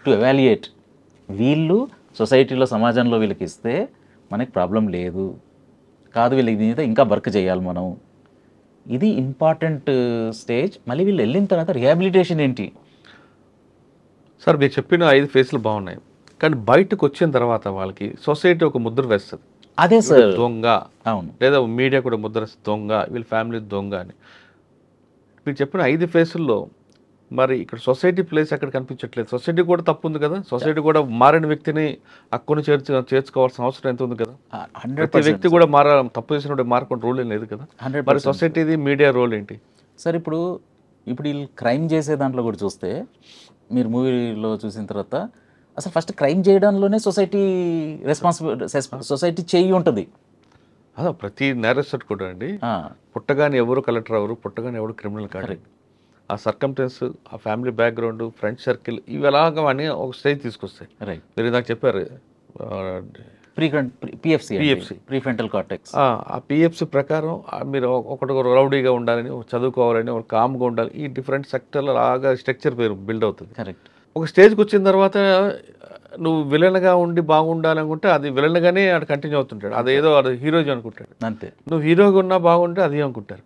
to evaluate. వీళ్ళు సొసైటీలో, సమాజంలో వీళ్ళకి ఇస్తే మనకి ప్రాబ్లం లేదు, కాదు వీళ్ళకి మీద ఇంకా వర్క్ చేయాలి మనం. ఇది ఇంపార్టెంట్ స్టేజ్. మళ్ళీ వీళ్ళు వెళ్ళిన తర్వాత రిహాబిలిటేషన్ ఏంటి? సార్ మీరు చెప్పిన 5 ఫేజ్లు బాగున్నాయి, కానీ బయటకు వచ్చిన తర్వాత వాళ్ళకి సొసైటీ ఒక ముద్ర వేస్తుంది. అదే సార్, దొంగ, అవును, లేదా మీడియా కూడా ముద్ర వేస్తుంది, దొంగ, వీళ్ళ ఫ్యామిలీ దొంగ అని. మీరు చెప్పిన 5 ఫేజుల్లో మరి ఇక్కడ సొసైటీ ప్లేస్ ఎక్కడ కనిపించట్లేదు. సొసైటీ కూడా తప్పు ఉంది కదా, సొసైటీ కూడా మారిన వ్యక్తిని అక్కుని చేర్చుకోవాల్సిన అవసరం ఎంత ఉంది కదా. ప్రతి వ్యక్తి కూడా తప్పు చేసినప్పుడు మారకుండా రూల్ ఏం లేదు కదా. మరి సొసైటీది, మీడియా రోల్ ఏంటి సార్? ఇప్పుడు వీళ్ళు క్రైమ్ చేసే దాంట్లో కూడా చూస్తే, మీరు మూవీలో చూసిన తర్వాత అసలు ఫస్ట్ క్రైమ్ చేయడంలోనే సొసైటీ సొసైటీ చేయి ఉంటుంది. అదే ప్రతి నేరస్తుడు కూడా అండి, పుట్టగానే ఎవరు కలెక్టర్ ఎవరు, పుట్టగానే ఎవరు క్రిమినల్ కాదు. ఆ సర్కమ్టెన్స్, ఆ ఫ్యామిలీ బ్యాక్గ్రౌండ్, ఫ్రెండ్ సర్కిల్, ఇవి ఎలాగ అని ఒక స్టేజ్ తీసుకొస్తాయి. మీరు నాకు చెప్పారు పిఎఫ్సి, ప్రీఫ్రంటల్ కార్టెక్స్. ఆ పిఎఫ్సి ప్రకారం మీరు ఒకటి రౌడీగా ఉండాలని, చదువుకోవాలని, ఒక కామ్గా ఉండాలి, ఈ డిఫరెంట్ సెక్టర్లో లాగా స్ట్రక్చర్ పేరు బిల్డ్ అవుతుంది. కరెక్ట్. ఒక స్టేజ్కి వచ్చిన తర్వాత నువ్వు విలన్గా ఉండి బాగుండాలనుకుంటే అది విలన్గానే అక్కడ కంటిన్యూ అవుతుంటాడు. అదేదో అది హీరోజీ అనుకుంటాడు. అంతే. నువ్వు హీరోగా ఉన్నా బాగుంటే అది అనుకుంటారు.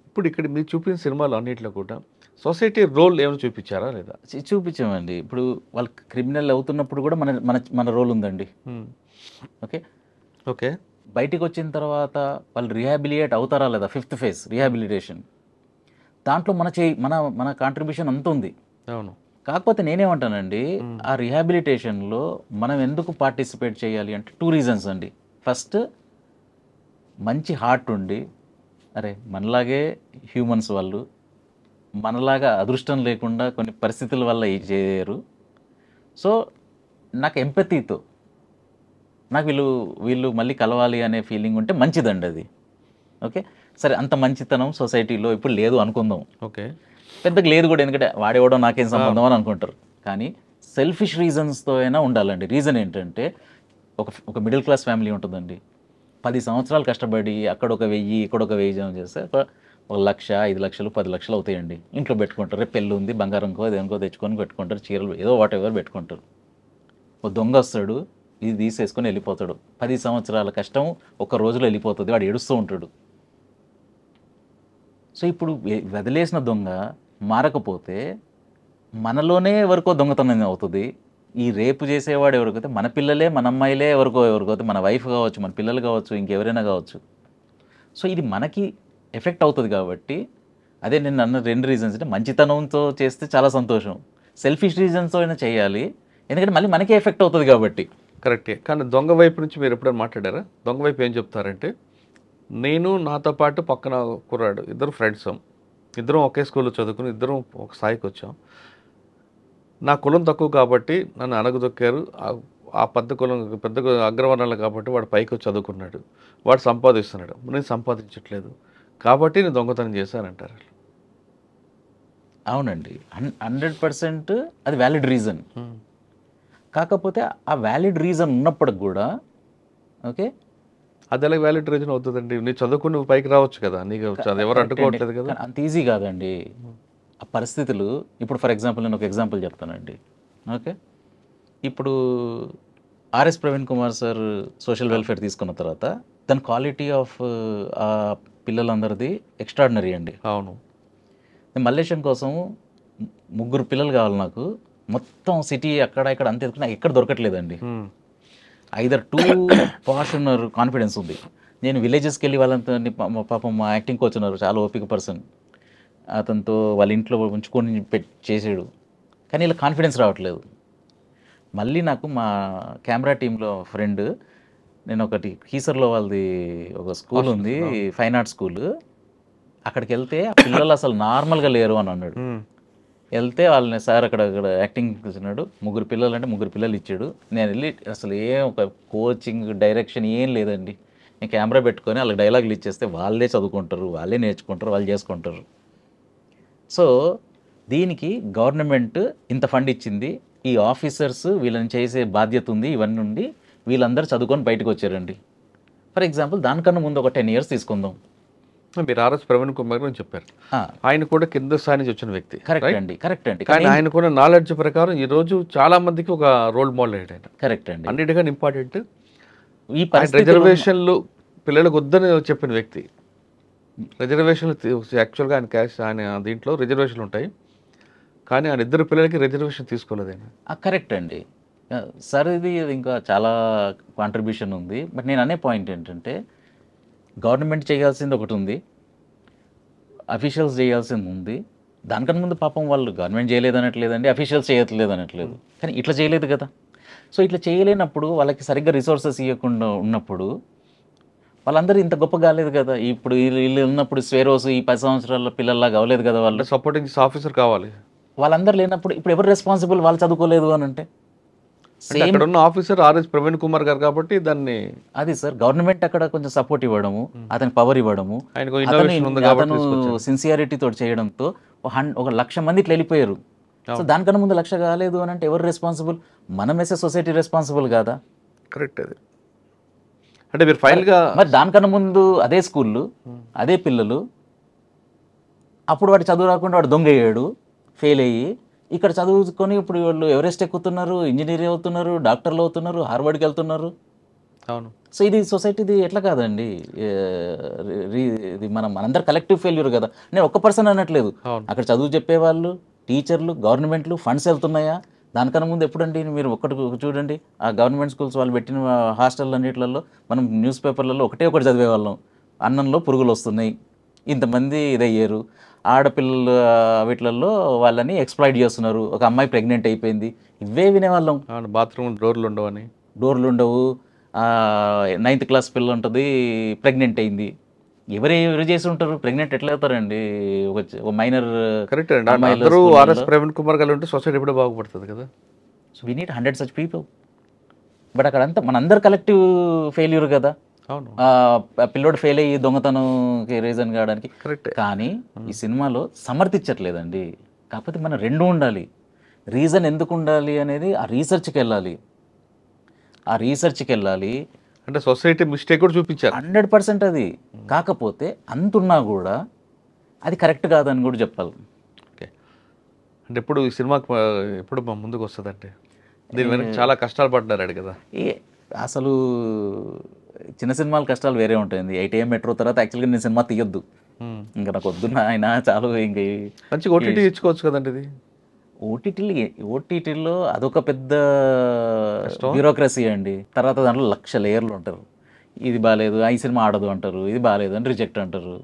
ఇప్పుడు ఇక్కడ మీరు చూపించిన సినిమాలు అన్నింటిలో కూడా సొసైటీ రోల్ ఏమైనా చూపించారా లేదా? చూపించామండి. ఇప్పుడు వాళ్ళు క్రిమినల్ అవుతున్నప్పుడు కూడా మన మన మన రోల్ ఉందండి. ఓకే ఓకే బయటికి వచ్చిన తర్వాత వాళ్ళు రిహాబిలియేట్ అవుతారా లేదా? 5th phase rehabilitation. దాంట్లో మన కాంట్రిబ్యూషన్ అంత ఉంది. అవును. కాకపోతే నేనేమంటానండి, ఆ రిహాబిలిటేషన్లో మనం ఎందుకు పార్టిసిపేట్ చేయాలి అంటే 2 రీజన్స్ అండి. ఫస్ట్, మంచి హార్ట్ ఉండి, అరే మనలాగే హ్యూమన్స్ వాళ్ళు, మనలాగా అదృష్టం లేకుండా కొన్ని పరిస్థితుల వల్ల చేయరు. సో నాకు ఎంపతీతో నాకు వీళ్ళు మళ్ళీ కలవాలి అనే ఫీలింగ్ ఉంటే మంచిదండి అది. ఓకే సరే, అంత మంచితనం సొసైటీలో ఇప్పుడు లేదు అనుకుందాం. ఓకే పెద్దగా లేదు కూడా, ఎందుకంటే వాడేవాడో నాకేం సంబంధం అని అనుకుంటారు. కానీ సెల్ఫిష్ రీజన్స్తో అయినా ఉండాలండి. రీజన్ ఏంటంటే, ఒక మిడిల్ క్లాస్ ఫ్యామిలీ ఉంటుందండి, 10 సంవత్సరాలు కష్టపడి అక్కడ ఒక 1000 ఇక్కడ ఒక 1000 జమ చేస్తే 1 లక్ష, 5 లక్షలు, 10 లక్షలు అవుతాయండి. ఇంట్లో పెట్టుకుంటారు. రేపు పెళ్ళి ఉంది, బంగారంకో దేనికో తెచ్చుకొని పెట్టుకుంటారు, చీరలు ఏదో వాట్ ఎవర్ పెట్టుకుంటారు. ఒక దొంగ వస్తాడు, ఇది తీసేసుకొని వెళ్ళిపోతాడు. 10 సంవత్సరాల కష్టం ఒక రోజులో వెళ్ళిపోతుంది. వాడు ఏడుస్తూ ఉంటాడు. సో ఇప్పుడు వదిలేసిన దొంగ మారకపోతే మనలోనే ఎవరికో దొంగతనం అవుతుంది. ఈ రేపు చేసేవాడు ఎవరికైతే మన పిల్లలే, మన అమ్మాయిలే ఎవరికైతే మన వైఫ్ కావచ్చు, మన పిల్లలు కావచ్చు, ఇంకెవరైనా కావచ్చు. సో ఇది మనకి ఎఫెక్ట్ అవుతుంది. కాబట్టి అదే నేను అన్న 2 రీజన్స్ అంటే, మంచితనంతో చేస్తే చాలా సంతోషం, సెల్ఫిష్ రీజన్స్తో అయినా చేయాలి, ఎందుకంటే మళ్ళీ మనకే ఎఫెక్ట్ అవుతుంది కాబట్టి. కరెక్టే. కానీ దొంగ వైపు నుంచి మీరు ఎప్పుడైనా మాట్లాడారా? దొంగ వైపు ఏం చెప్తారంటే, నేను నాతో పాటు పక్కన కుర్రాడు, ఇద్దరు ఫ్రెండ్స్, ఇద్దరం ఒకే స్కూల్లో చదువుకుని ఇద్దరం ఒక స్థాయికి వచ్చాం. నా కులం తక్కువ కాబట్టి నన్ను అణగదొక్కారు. ఆ పెద్ద అగ్రవర్ణాలు కాబట్టి వాడు పైకి వచ్చి చదువుకున్నాడు, వాడు సంపాదిస్తున్నాడు, నేను సంపాదించట్లేదు కాబట్టి నేను దొంగతనం చేశానంటారు. అవునండి, 100% అది వ్యాలిడ్ రీజన్. కాకపోతే ఆ వ్యాలిడ్ రీజన్ ఉన్నప్పటికి కూడా ఓకే అది ఎలా వ్యాలిడ్ రీజన్ అవుతుందండి? నీ చదువుకుని నువ్వు పైకి రావచ్చు కదా, నీకు ఎవరు అడ్డుకోవట్లేదు కదా. అంత ఈజీ కాదండి. ఆ పరిస్థితులు ఇప్పుడు ఫర్ ఎగ్జాంపుల్ నేను ఒక ఎగ్జాంపుల్ చెప్తానండి. ఓకే, ఇప్పుడు RS Praveen Kumar sir social welfare తీసుకున్న తర్వాత దాని క్వాలిటీ ఆఫ్ ఆ పిల్లలందరిది ఎక్స్ట్రాడినరీ అండి. అవును. నేను మల్లేశం కోసం 3 పిల్లలు కావాలి నాకు, మొత్తం సిటీ అక్కడ ఇక్కడ అంత ఎదుగుతున్నా ఎక్కడ దొరకట్లేదండి. ఐదర్ టూ పాష్ ఉన్నారు, కాన్ఫిడెన్స్ ఉంది. నేను విలేజెస్కి వెళ్ళి వాళ్ళంతా పాపం మా యాక్టింగ్ కోచ్ ఉన్నారు, చాలా ఓపిక పర్సన్, అతనితో వాళ్ళ ఇంట్లో ఉంచుకొని చేసాడు, కానీ ఇలా కాన్ఫిడెన్స్ రావట్లేదు. మళ్ళీ నాకు మా కెమెరా టీంలో ఫ్రెండ్, నేను ఒకటి కీసర్లో వాళ్ళది ఒక స్కూల్ ఉంది, ఫైన్ ఆర్ట్స్ స్కూల్, అక్కడికి వెళ్తే ఆ పిల్లలు అసలు నార్మల్గా లేరు అని అన్నాడు. వెళ్తే వాళ్ళని సార్ అక్కడ యాక్టింగ్ కూర్చున్నాడు, 3 పిల్లలు అంటే 3 పిల్లలు ఇచ్చాడు. నేను వెళ్ళి అసలు ఏం ఒక కోచింగ్ డైరెక్షన్ ఏం లేదండి, నేను కెమెరా పెట్టుకొని వాళ్ళకి డైలాగులు ఇచ్చేస్తే వాళ్ళే చదువుకుంటారు, వాళ్ళే నేర్చుకుంటారు, వాళ్ళు చేసుకుంటారు. సో దీనికి గవర్నమెంట్ ఇంత ఫండ్ ఇచ్చింది, ఈ ఆఫీసర్స్ వీళ్ళని చేసే బాధ్యత ఉంది, ఇవన్నీ ఉండి వీళ్ళందరూ చదువుకొని బయటకు వచ్చారండి. ఫర్ ఎగ్జాంపుల్ దానికన్నా ముందు ఒక 10 years తీసుకుందాం. మీరు ఆర్ఎస్ ప్రవీణ్ కుమార్ గురించి చెప్పారు, ఆయన కూడా కింద స్థాయి నుంచి వచ్చిన వ్యక్తి. కరెక్ట్ అండి, కరెక్ట్ అండి. కానీ ఆయనకున్న నాలెడ్జ్ ప్రకారం ఈ రోజు చాలా మందికి ఒక రోల్ మోడల్ అయ్యాడు. కరెక్ట్ అండి. అన్నిటికన్నా ఇంపార్టెంట్ ఈ రిజర్వేషన్లు పిల్లలకు వద్దని చెప్పిన వ్యక్తి. రిజర్వేషన్లు యాక్చువల్గా ఆయన క్యాష్ ఆయన దీంట్లో రిజర్వేషన్లు ఉంటాయి, కానీ ఆయన 2 పిల్లలకి రిజర్వేషన్ తీసుకోలేదు ఆయన. కరెక్ట్ అండి సార్, ఇది ఇంకా చాలా కాంట్రిబ్యూషన్ ఉంది. బట్ నేను అనే పాయింట్ ఏంటంటే గవర్నమెంట్ చేయాల్సింది ఒకటి ఉంది, అఫీషియల్స్ చేయాల్సింది ఉంది. దానికన్నా ముందు పాపం వాళ్ళు గవర్నమెంట్ చేయలేదు అనట్లేదండి, అఫీషియల్స్ చేయట్లేదు అనట్లేదు, కానీ ఇట్లా చేయలేదు కదా. సో ఇట్లా చేయలేనప్పుడు వాళ్ళకి సరిగ్గా రిసోర్సెస్ ఇవ్వకుండా ఉన్నప్పుడు వాళ్ళందరూ ఇంత గొప్ప కాలేదు కదా. ఇప్పుడు వీళ్ళు ఉన్నప్పుడు స్వేరోస్ ఈ 10 సంవత్సరాల పిల్లల్లాగా అవ్వలేదు కదా. వాళ్ళు సపోర్టింగ్ ఆఫీసర్ కావాలి, వాళ్ళందరూ లేనప్పుడు ఇప్పుడు ఎవరు రెస్పాన్సిబుల్, వాళ్ళు చదువుకోలేదు అని అంటే అక్కడ ఉన్న ఆఫీసర్ ఆర్ఎస్ ప్రవీణ్ కుమార్ గారు కాబట్టి దాన్ని అది సార్ గవర్నమెంట్ అక్కడ కొంచెం సపోర్ట్ ఇవ్వడము, అతనికి పవర్ ఇవ్వడము, అతను సిన్సియారిటీతో చేయడంతో 1,00,000 మంది ఇట్లా వెళ్ళిపోయారు. సో దానికన్నా ముందు 1,00,000 కాలేదు అని అంటే ఎవరు రెస్పాన్సిబుల్? మనం వేసే సొసైటీ రెస్పాన్సిబుల్ కాదా? కరెక్ట్. అది అంటే మీరు ఫైనల్గా మరి దానికన్నా ముందు అదే స్కూళ్ళు అదే పిల్లలు, అప్పుడు వాడు చదువు రాకుండా వాడు దొంగ అయ్యాడు, ఫెయిల్ అయ్యి ఇక్కడ చదువుకొని ఇప్పుడు వాళ్ళు ఎవరెస్ట్ ఎక్కుతున్నారు, ఇంజనీర్ అవుతున్నారు, డాక్టర్లు అవుతున్నారు, హార్వర్డ్కి వెళ్తున్నారు. అవును. సో ఇది సొసైటీది ఎట్లా కాదండి, ఇది మనందరు కలెక్టివ్ ఫెయిల్యూర్ కదా. నేను ఒక్క పర్సన్ అనట్లేదు, అక్కడ చదువు చెప్పేవాళ్ళు, టీచర్లు, గవర్నమెంట్లు, ఫండ్స్ వెళ్తున్నాయా? దానికన్నా ముందు ఎప్పుడండి మీరు ఒక్కటి చూడండి, ఆ గవర్నమెంట్ స్కూల్స్ వాళ్ళు పెట్టిన హాస్టల్ అన్నిట్లలో మనం న్యూస్ పేపర్లలో ఒకటి చదివేవాళ్ళం, అన్నంలో పురుగులు వస్తున్నాయి, ఇంతమంది ఇదయ్యారు, ఆడపిల్లలు వీటిలలో వాళ్ళని ఎక్స్ప్లాయిట్ చేస్తున్నారు, ఒక అమ్మాయి ప్రెగ్నెంట్ అయిపోయింది, ఇవే వినేవాళ్ళం. బాత్రూమ్ డోర్లు ఉండవు, 9th క్లాస్ పిల్ల ఉంటుంది, ప్రెగ్నెంట్ అయింది. ఎవరు చేసి ఉంటారు? ప్రెగ్నెంట్ ఎట్లా అవుతారండి? ఒక మైనర్. కరెక్ట్ అండి. అందరూ ఆర్ఎస్ ప్రవీణ్ కుమార్ గారు ఉంటే సొసైటీ ఎప్పుడూ బాగుపడుతుంది కదా. So we need 100 such people. But అక్కడంతా మనందరు కలెక్టివ్ ఫెయిల్యూర్ కదా. అవును. పిల్లోడు ఫెయిల్ అయ్యి దొంగతనంకి రీజన్ కావడానికి. కరెక్ట్. కానీ ఈ సినిమాలో సమర్థించట్లేదండి. కాకపోతే మనం 2 ఉండాలి. రీజన్ ఎందుకు ఉండాలి అనేది ఆ రీసెర్చ్కి వెళ్ళాలి. అంటే సొసైటీ మిస్టేక్ కూడా చూపించారు 100%. అది కాకపోతే అంతున్నా కూడా అది కరెక్ట్ కాదని కూడా చెప్పాలి. ఓకే. అంటే ఎప్పుడు ఈ సినిమాకి ఎప్పుడు ముందుకు వస్తుందంటే దీని వెనక చాలా కష్టాలు పడ్డారు కదా. అసలు చిన్న సినిమాల కష్టాలు వేరే ఉంటాయండి. 8 AM మెట్రో తర్వాత యాక్చువల్గా నేను సినిమా తీయొద్దు, ఇంకా నాకు వద్దున్న ఆయన చాలు, ఇంక మంచిగా ఓటీటీ ఇచ్చుకోవచ్చు కదండి. ఇది ఓటీటీలో అదొక పెద్ద బ్యూరోక్రసీ అండి. తర్వాత దాంట్లో 1,00,000 లేయర్లు ఉంటారు. ఇది బాగాలేదు, ఈ సినిమా ఆడదు అంటారు, ఇది బాగాలేదు అని రిజెక్ట్ అంటారు.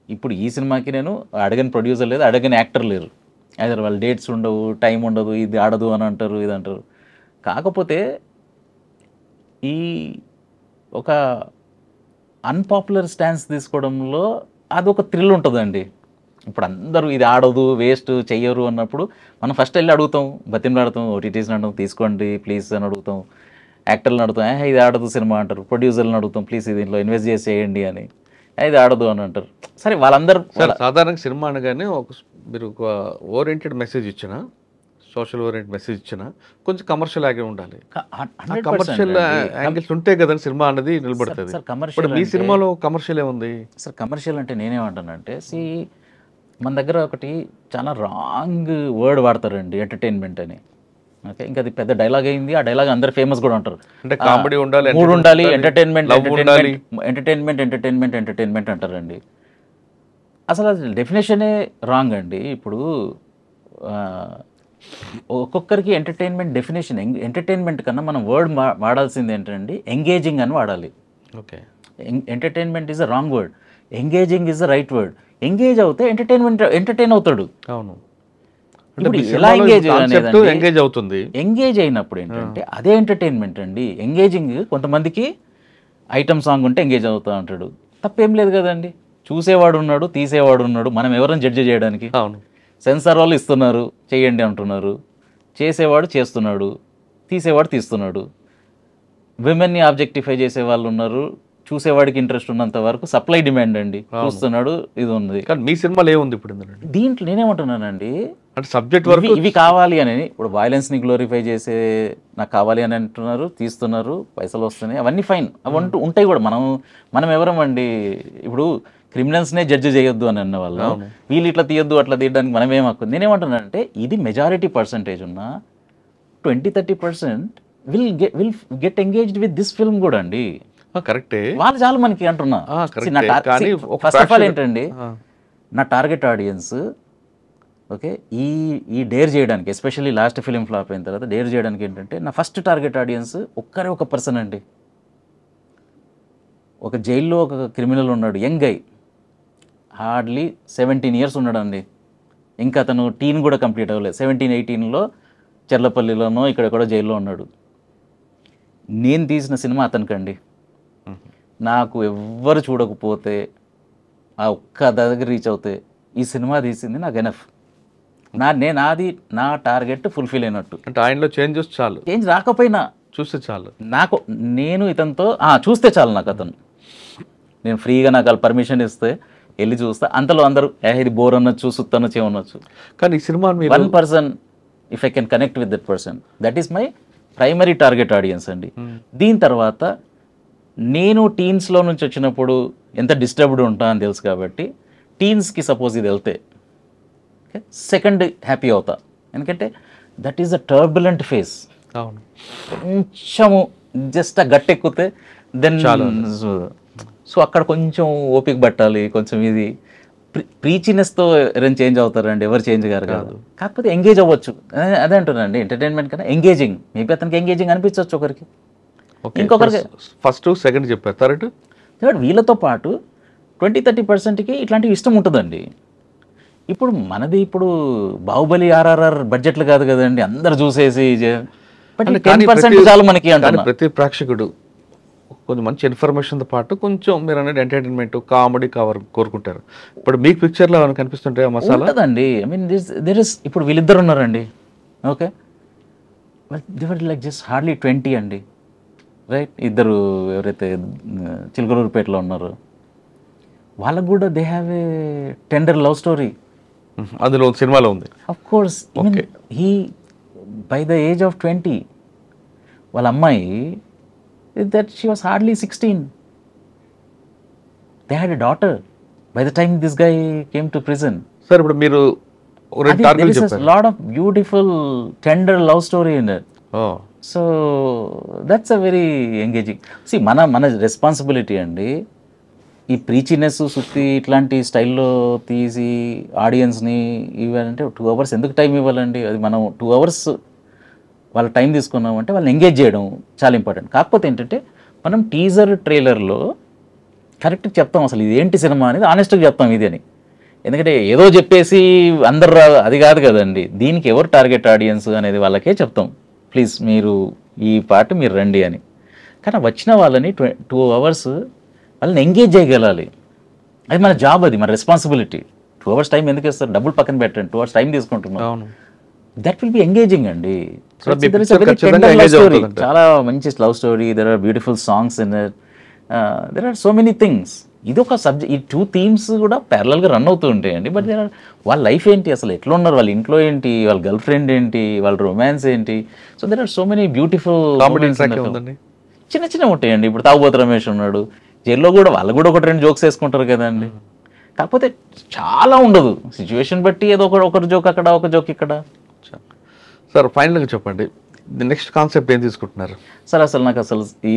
ఇప్పుడు ఈ సినిమాకి నేను అడగని ప్రొడ్యూసర్ లేదు, అడగని యాక్టర్ లేరు, అయితే వాళ్ళ డేట్స్ ఉండవు, టైం ఉండదు, ఇది ఆడదు అని అంటారు, ఇది అంటారు. కాకపోతే ఈ ఒక అన్పాపులర్ స్టాన్స్ తీసుకోవడంలో అదొక థ్రిల్ ఉంటుందండి. ఇప్పుడు అందరూ ఇది ఆడదు, వేస్ట్, చెయ్యరు అన్నప్పుడు మనం ఫస్ట్ వెళ్ళి అడుగుతాం, బతిమలాడుతాం, ఓటీటీస్ని అడుగుతాం, తీసుకోండి ప్లీజ్ అని అడుగుతాం, యాక్టర్లను అడుగుతాం, ఇది ఆడదు సినిమా అంటారు, ప్రొడ్యూసర్లను అడుగుతాం, ప్లీజ్ దీంట్లో ఇన్వెస్ట్ చేసేయండి అని, ఇది ఆడదు అని అంటారు. సరే వాళ్ళందరూ సాధారణంగా సినిమా అనగానే మీరు ఒక ఓరియంటెడ్ మెసేజ్ ఇచ్చిన, సోషల్ ఓరియంటెడ్ మెసేజ్ ఇచ్చిన, కొంచెం కమర్షియల్ ఆగే ఉండాలి. కమర్షియల్ యాంగిల్స్ ఉంటే కదండి సినిమా అనేది నిలబడుతుంది. మీ సినిమాలో కమర్షియల్ ఏముంది సార్? కమర్షియల్ అంటే నేనేమంటానంటే, మన దగ్గర ఒకటి చాలా రాంగ్ వర్డ్ వాడతారండి, ఎంటర్టైన్మెంట్ అని. ఓకే, ఇంకా అది పెద్ద డైలాగ్ అయింది. ఆ డైలాగ్ అందరు ఫేమస్ కూడా ఉంటారు. అంటే కామెడీ ఉండాలి, మూడు ఉండాలి, ఎంటర్టైన్మెంట్ ఉండాలి, ఎంటర్టైన్మెంట్ ఎంటర్టైన్మెంట్ ఎంటర్టైన్మెంట్ అంటారండి. అసలు అది డెఫినేషనే రాంగ్ అండి. ఇప్పుడు ఒక్కొక్కరికి ఎంటర్టైన్మెంట్ డెఫినేషన్, ఎంటర్టైన్మెంట్ కన్నా మనం వర్డ్ వాడాల్సింది ఏంటండి, ఎంగేజింగ్ అని వాడాలి. Okay, entertainment is a wrong word, engaging is the right word. Engage అవుతే ఎంటర్టైన్ అవుతాడు. అవును, ఇప్పుడు ఎలా ఎంగేజ్ అవుతుంది, ఎంగేజ్ అయినప్పుడు ఏంటంటే అదే ఎంటర్టైన్మెంట్ అండి. ఎంగేజింగ్ కొంతమందికి ఐటమ్ సాంగ్ ఉంటే ఎంగేజ్ అవుతా ఉంటాడు, తప్పేం లేదు కదండి. చూసేవాడు ఉన్నాడు, తీసేవాడు ఉన్నాడు, మనం ఎవరైనా జడ్జి చేయడానికి. అవును, సెన్సార్ వాళ్ళు ఇస్తున్నారు, చేయండి అంటున్నారు, చేసేవాడు చేస్తున్నాడు, తీసేవాడు తీస్తున్నాడు. విమెన్ని ఆబ్జెక్టిఫై చేసే వాళ్ళు ఉన్నారు, చూసేవాడికి ఇంట్రెస్ట్ ఉన్నంత వరకు సప్లై డిమాండ్ అండి, చూస్తున్నాడు, ఇది ఉంది. కానీ మీ సినిమాలో ఏముంది ఇప్పుడు దీంట్లో? నేనేమంటున్నానండి, అంటే సబ్జెక్ట్ వరకు ఇవి కావాలి అని. ఇప్పుడు వైలెన్స్ని గ్లోరిఫై చేసే నాకు కావాలి అని అంటున్నారు, తీస్తున్నారు, పైసలు వస్తున్నాయి, అవన్నీ ఫైన్, అవి ఉంటాయి కూడా. మనం ఎవరమండి ఇప్పుడు క్రిమినల్స్నే జడ్జి చేయొద్దు అని అన్న వాళ్ళు, వీళ్ళు ఇట్లా తీయొద్దు అట్లా తీయడానికి మనం ఏం హక్కు? నేనేమంటున్నానంటే ఇది మెజారిటీ పర్సంటేజ్ ఉన్న 20-30% will get engaged with this film కూడా అండి. కరెక్టే, వాళ్ళు చాలు మనకి అంటున్నా. ఫస్ట్ ఆఫ్ ఆల్ ఏంటండి, నా టార్గెట్ ఆడియన్స్ ఓకే ఈ డేర్ చేయడానికి, ఎస్పెషల్లీ లాస్ట్ ఫిలిం ఫ్లాప్ అయిన తర్వాత డేర్ చేయడానికి ఏంటంటే నా ఫస్ట్ టార్గెట్ ఆడియన్స్ ఒక పర్సన్ అండి. ఒక జైల్లో ఒక క్రిమినల్ ఉన్నాడు, యంగ్ గై, హార్డ్లీ 17 years ఉన్నాడు అండి. ఇంకా అతను టీన్ కూడా కంప్లీట్ అవ్వలేదు. 17-18లో చెర్లపల్లిలోనో ఇక్కడెక్కడో జైల్లో ఉన్నాడు. నేను తీసిన సినిమా అతనికండి. నాకు ఎవ్వరు చూడకపోతే ఆ ఒక్క దగ్గర రీచ్ అవుతే ఈ సినిమా తీసింది నాకు ఎనఫ్. నా టార్గెట్ ఫుల్ఫిల్ అయినట్టు. అంటే ఆయనలో చేంజెస్ చాలు, చేంజ్ రాకపోయినా చూస్తే చాలు. నేను ఇతనితో చూస్తే చాలు నాకు. అతను నేను ఫ్రీగా నాకు వాళ్ళు పర్మిషన్ ఇస్తే వెళ్ళి చూస్తా, అంతలో అందరూ ఇది బోర్ అనొచ్చు, సుత్తనొచ్చు, ఏమనొచ్చు. కానీ ఈ cinema 1 person if I can connect with that person, that is my primary target audience అండి. దీని తర్వాత నేను టీన్స్లో నుంచి వచ్చినప్పుడు ఎంత డిస్టర్బ్డ్ ఉంటా అని తెలుసు కాబట్టి టీన్స్కి సపోజ్ ఇది వెళ్తే సెకండ్ హ్యాపీ అవుతా, ఎందుకంటే that is a turbulent face. అవును, కొంచెము జస్ట్ ఆ గట్టెక్కితే దెన్ సో అక్కడ కొంచెం ఓపిక పట్టాలి. కొంచెం ఇది ప్రీచినెస్తో ఎవరైనా చేంజ్ అవుతారండి, ఎవరు చేంజ్ గారు కాదు. కాకపోతే ఎంగేజ్ అవ్వచ్చు, అదే అంటున్నానండి. ఎంటర్టైన్మెంట్ కన్నా ఎంగేజింగ్, మేబీ అతనికి ఎంగేజింగ్ అనిపించవచ్చు ఒకరికి, ఇంకొకరికి ఫస్ట్ సెకండ్ చెప్పారు, థర్డ్ వీళ్ళతో పాటు 20-30%కి ఇట్లాంటివి ఇష్టం ఉంటుందండి. ఇప్పుడు మనది ఇప్పుడు బాహుబలి RRR బడ్జెట్లు కాదు కదండి, అందరు చూసేసి 10% చాలు మనకి అంటే. ప్రతి ప్రేక్షకుడు కొంచెం మంచి ఇన్ఫర్మేషన్తో పాటు కొంచెం మీరు అనేది ఎంటర్టైన్మెంట్, కామెడీ కోరుకుంటారు. ఇప్పుడు మీకు పిక్చర్లో కనిపిస్తుంటాయి మసాలా ఉంటుందండి. ఐ మీన్ దేర్ ఇస్, ఇప్పుడు వీళ్ళిద్దరు ఉన్నారండి, ఓకే, దేవర్ లైక్ జస్ట్ హార్డ్లీ 20 అండి, రైట్. ఇద్దరు ఎవరైతే చిలకలూరుపేటలో ఉన్నారో వాళ్ళకు కూడా they have a tender love story అందులో సినిమాలో ఉంది. Of course he buy the age of 20 వాళ్ళ అమ్మాయి that she was hardly 16. They had a daughter by the time this guy came to prison. Sir, ఇప్పుడు మీరు there is a lot of beautiful tender love story in it. Oh, so that's a very engaging. See, మన responsibility అండి. ఈ ప్రీచినెస్ సుత్తి ఇట్లాంటి స్టైల్లో తీసి ఆడియన్స్ని ఇవ్వాలంటే 2 hours ఎందుకు టైం ఇవ్వాలండి? అది మనం 2 hours వాళ్ళ టైం తీసుకున్నామంటే వాళ్ళని ఎంగేజ్ చేయడం చాలా ఇంపార్టెంట్. కాకపోతే ఏంటంటే మనం టీజర్ ట్రైలర్లో కరెక్ట్గా చెప్తాం అసలు ఇది ఏంటి సినిమా అనేది, ఆనెస్ట్గా చెప్తాం ఇది అని. ఎందుకంటే ఏదో చెప్పేసి అందరు అది కాదు కదండి. దీనికి ఎవరు టార్గెట్ ఆడియన్స్ అనేది వాళ్ళకే చెప్తాం, ప్లీజ్ మీరు ఈ పార్ట్ మీరు రండి అని. కానీ వచ్చిన వాళ్ళని 2 hours వాళ్ళని ఎంగేజ్ చేయగలాలి. అది మన జాబ్, అది మన రెస్పాన్సిబిలిటీ. 2 hours టైం ఎందుకు ఇస్తారు? డబ్బులు పక్కన పెట్టండి, 2 hours టైం తీసుకుంటున్నాం. దట్ విల్ బి ఎంగేజింగ్ అండి. చాలా మంచి love story, there are beautiful songs in it, there are so many things. ఇది ఒక సబ్జెక్ట్, ఈ 2 themes కూడా ప్యారలల్గా రన్ అవుతూ ఉంటాయండి. బట్ దెర్ ఆర్ వాళ్ళ లైఫ్ ఏంటి, అసలు ఎట్లా ఉన్నారు, వాళ్ళ ఇంట్లో ఏంటి, వాళ్ళ గర్ల్ ఫ్రెండ్ ఏంటి, వాళ్ళ రొమాన్స్ ఏంటి. So there are so many beautiful చిన్న ఉంటాయండి. ఇప్పుడు తాగుబోతు రమేష్ ఉన్నాడు జైల్లో, కూడా వాళ్ళు కూడా 1-2 జోక్స్ వేసుకుంటారు కదండి. కాకపోతే చాలా ఉండదు, సిచ్యువేషన్ బట్టి ఏదో ఒకటి జోక్ అక్కడ, ఒక జోక్ ఇక్కడ. సార్ ఫైనల్గా చెప్పండి, నెక్స్ట్ కాన్సెప్ట్ ఏం తీసుకుంటున్నారు సార్? నాకు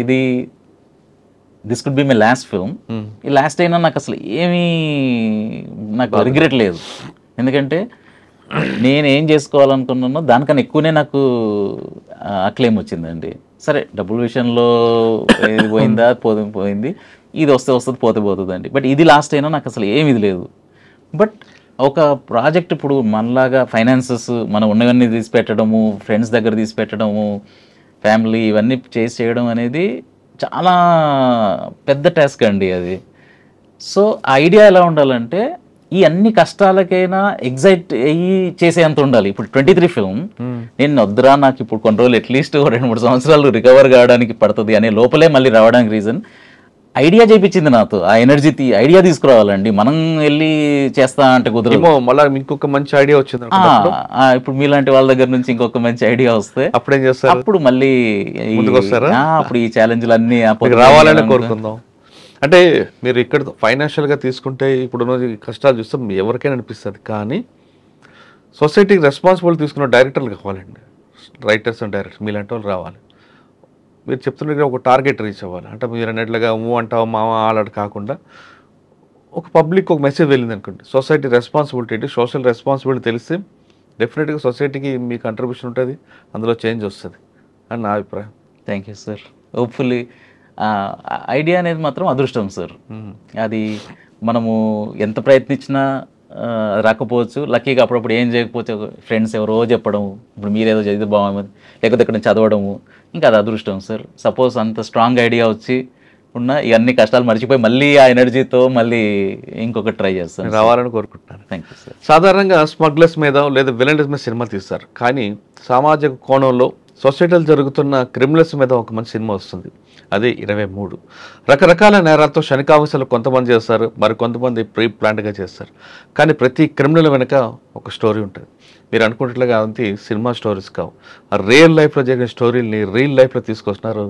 ఇది this could be my last film. ఈ లాస్ట్ అయినా నాకు అసలు ఏమీ నాకు రిగ్రెట్ లేదు. ఎందుకంటే నేను ఏం చేసుకోవాలనుకున్నానో దానికన్నా ఎక్కువనే నాకు అక్లెయిమ్ వచ్చిందండి. సరే డబ్బుల విషయంలో ఏది పోయిందా పోయింది, ఇది వస్తుంది పోతుందండి. బట్ ఇది లాస్ట్ అయినా నాకు అసలు ఏమి ఇది లేదు. బట్ ఒక ప్రాజెక్ట్ ఇప్పుడు మనలాగా ఫైనాన్సెస్ మనం ఉన్నవన్నీ తీసి పెట్టడము, ఫ్రెండ్స్ దగ్గర తీసి పెట్టడము, ఫ్యామిలీ ఇవన్నీ చేయడం అనేది చాలా పెద్ద టాస్క్ అండి అది. సో ఐడియా ఎలా ఉండాలంటే ఈ అన్ని కష్టాలకైనా ఎగ్జైట్ అయ్యి చేసేంత ఉండాలి. ఇప్పుడు 23 ఫిల్మ్ నేను వద్దురా, నాకు ఇప్పుడు కొన్ని రోజులు అట్లీస్ట్ 2-3 సంవత్సరాలు రికవర్ కావడానికి పడుతుంది అనే లోపలే మళ్ళీ రావడానికి రీజన్ ఐడియా చేయించింది నాతో. ఆ ఎనర్జీ ఐడియా తీసుకురావాలండి. మనం వెళ్ళి చేస్తా అంటే కుదరదు. మళ్ళీ ఇంకొక మంచి ఐడియా వచ్చింది ఇప్పుడు మీలాంటి వాళ్ళ దగ్గర నుంచి ఇంకొక మంచి ఐడియా వస్తే అప్పుడేం చేస్తారు? అప్పుడు మళ్ళీ అప్పుడు ఈ ఛాలెంజ్లు అన్నీ రావాలని కోరుకుందాం. అంటే మీరు ఇక్కడ ఫైనాన్షియల్గా తీసుకుంటే ఇప్పుడున్న కష్టాలు చూస్తే ఎవరికైనా అనిపిస్తుంది, కానీ సొసైటీకి రెస్పాన్సిబిలిటీ తీసుకున్న డైరెక్టర్లు కావాలండి, రైటర్స్ అండ్ డైరెక్టర్స్ మీలాంటి వాళ్ళు రావాలి. మీరు చెప్తున్నట్టుగా ఒక టార్గెట్ రీచ్ అవ్వాలి. అంటే మీరు అన్నట్లుగా అంటావు మామ ఆలాడు కాకుండా ఒక పబ్లిక్ ఒక మెసేజ్ వెళ్ళింది అనుకోండి, సొసైటీ రెస్పాన్సిబిలిటీ ఏంటి, సోషల్ రెస్పాన్సిబిలిటీ తెలిస్తే డెఫినెట్గా సొసైటీకి మీ కంట్రిబ్యూషన్ ఉంటుంది, అందులో చేంజ్ వస్తుంది అని నా అభిప్రాయం. Thank you sir. Hopefully idea అనేది మాత్రం అదృష్టం సార్. అది మనము ఎంత ప్రయత్నించినా రాకపోవచ్చు. లక్కీగా అప్పుడప్పుడు ఏం చేయకపోతే ఫ్రెండ్స్ ఎవరో చెప్పడం, ఇప్పుడు మీరేదో చదివితే బాగుంది, లేకపోతే ఇక్కడ చదవడము, ఇంకా అది అదృష్టం సార్. సపోజ్ అంత స్ట్రాంగ్ ఐడియా వచ్చి ఉన్న ఇవన్నీ కష్టాలు మర్చిపోయి మళ్ళీ ఆ ఎనర్జీతో మళ్ళీ ఇంకొకటి ట్రై చేస్తాను, రావాలని కోరుకుంటున్నాను. Thank you sir. సాధారణంగా స్మగ్లర్స్ మీద లేదా విలన్స్ మీద సినిమా తీస్తారు, కానీ సామాజిక కోణంలో సొసైటీలో జరుగుతున్న క్రిమినల్స్ మీద ఒక మంచి సినిమా వస్తుంది, అదే 23. రకరకాల నేరాలతో శనికావసలు కొంతమంది చేస్తారు, మరి కొంతమంది ప్రీ ప్లాన్డ్గా చేస్తారు, కానీ ప్రతి క్రిమినల్ వెనుక ఒక స్టోరీ ఉంటుంది. మీరు అనుకుంటున్నట్లుగా అంతే సినిమా స్టోరీస్ కావు, ఆ రియల్ లైఫ్లో జరిగిన స్టోరీని రియల్ లైఫ్లో తీసుకొస్తున్నారు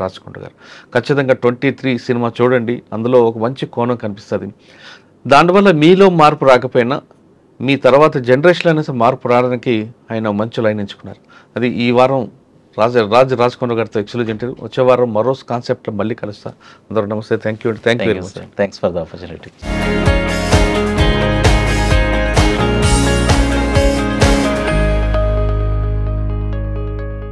రాజకొండ గారు. ఖచ్చితంగా 23 సినిమా చూడండి, అందులో ఒక మంచి కోణం కనిపిస్తుంది. దానివల్ల మీలో మార్పు రాకపోయినా మీ తర్వాత జనరేషన్ అనేసి మార్పు రావడానికి ఆయన మంచి లైన్ ఎంచుకున్నారు. అది ఈ వారం రాజకొండ గారితో ఎక్స్క్లూజివ్ ఇంటర్వ్యూ. వచ్చే వారం మరో కాన్సెప్ట్ మళ్ళీ కలుస్తా. అందరూ నమస్తే, thank you. Thanks for the opportunity.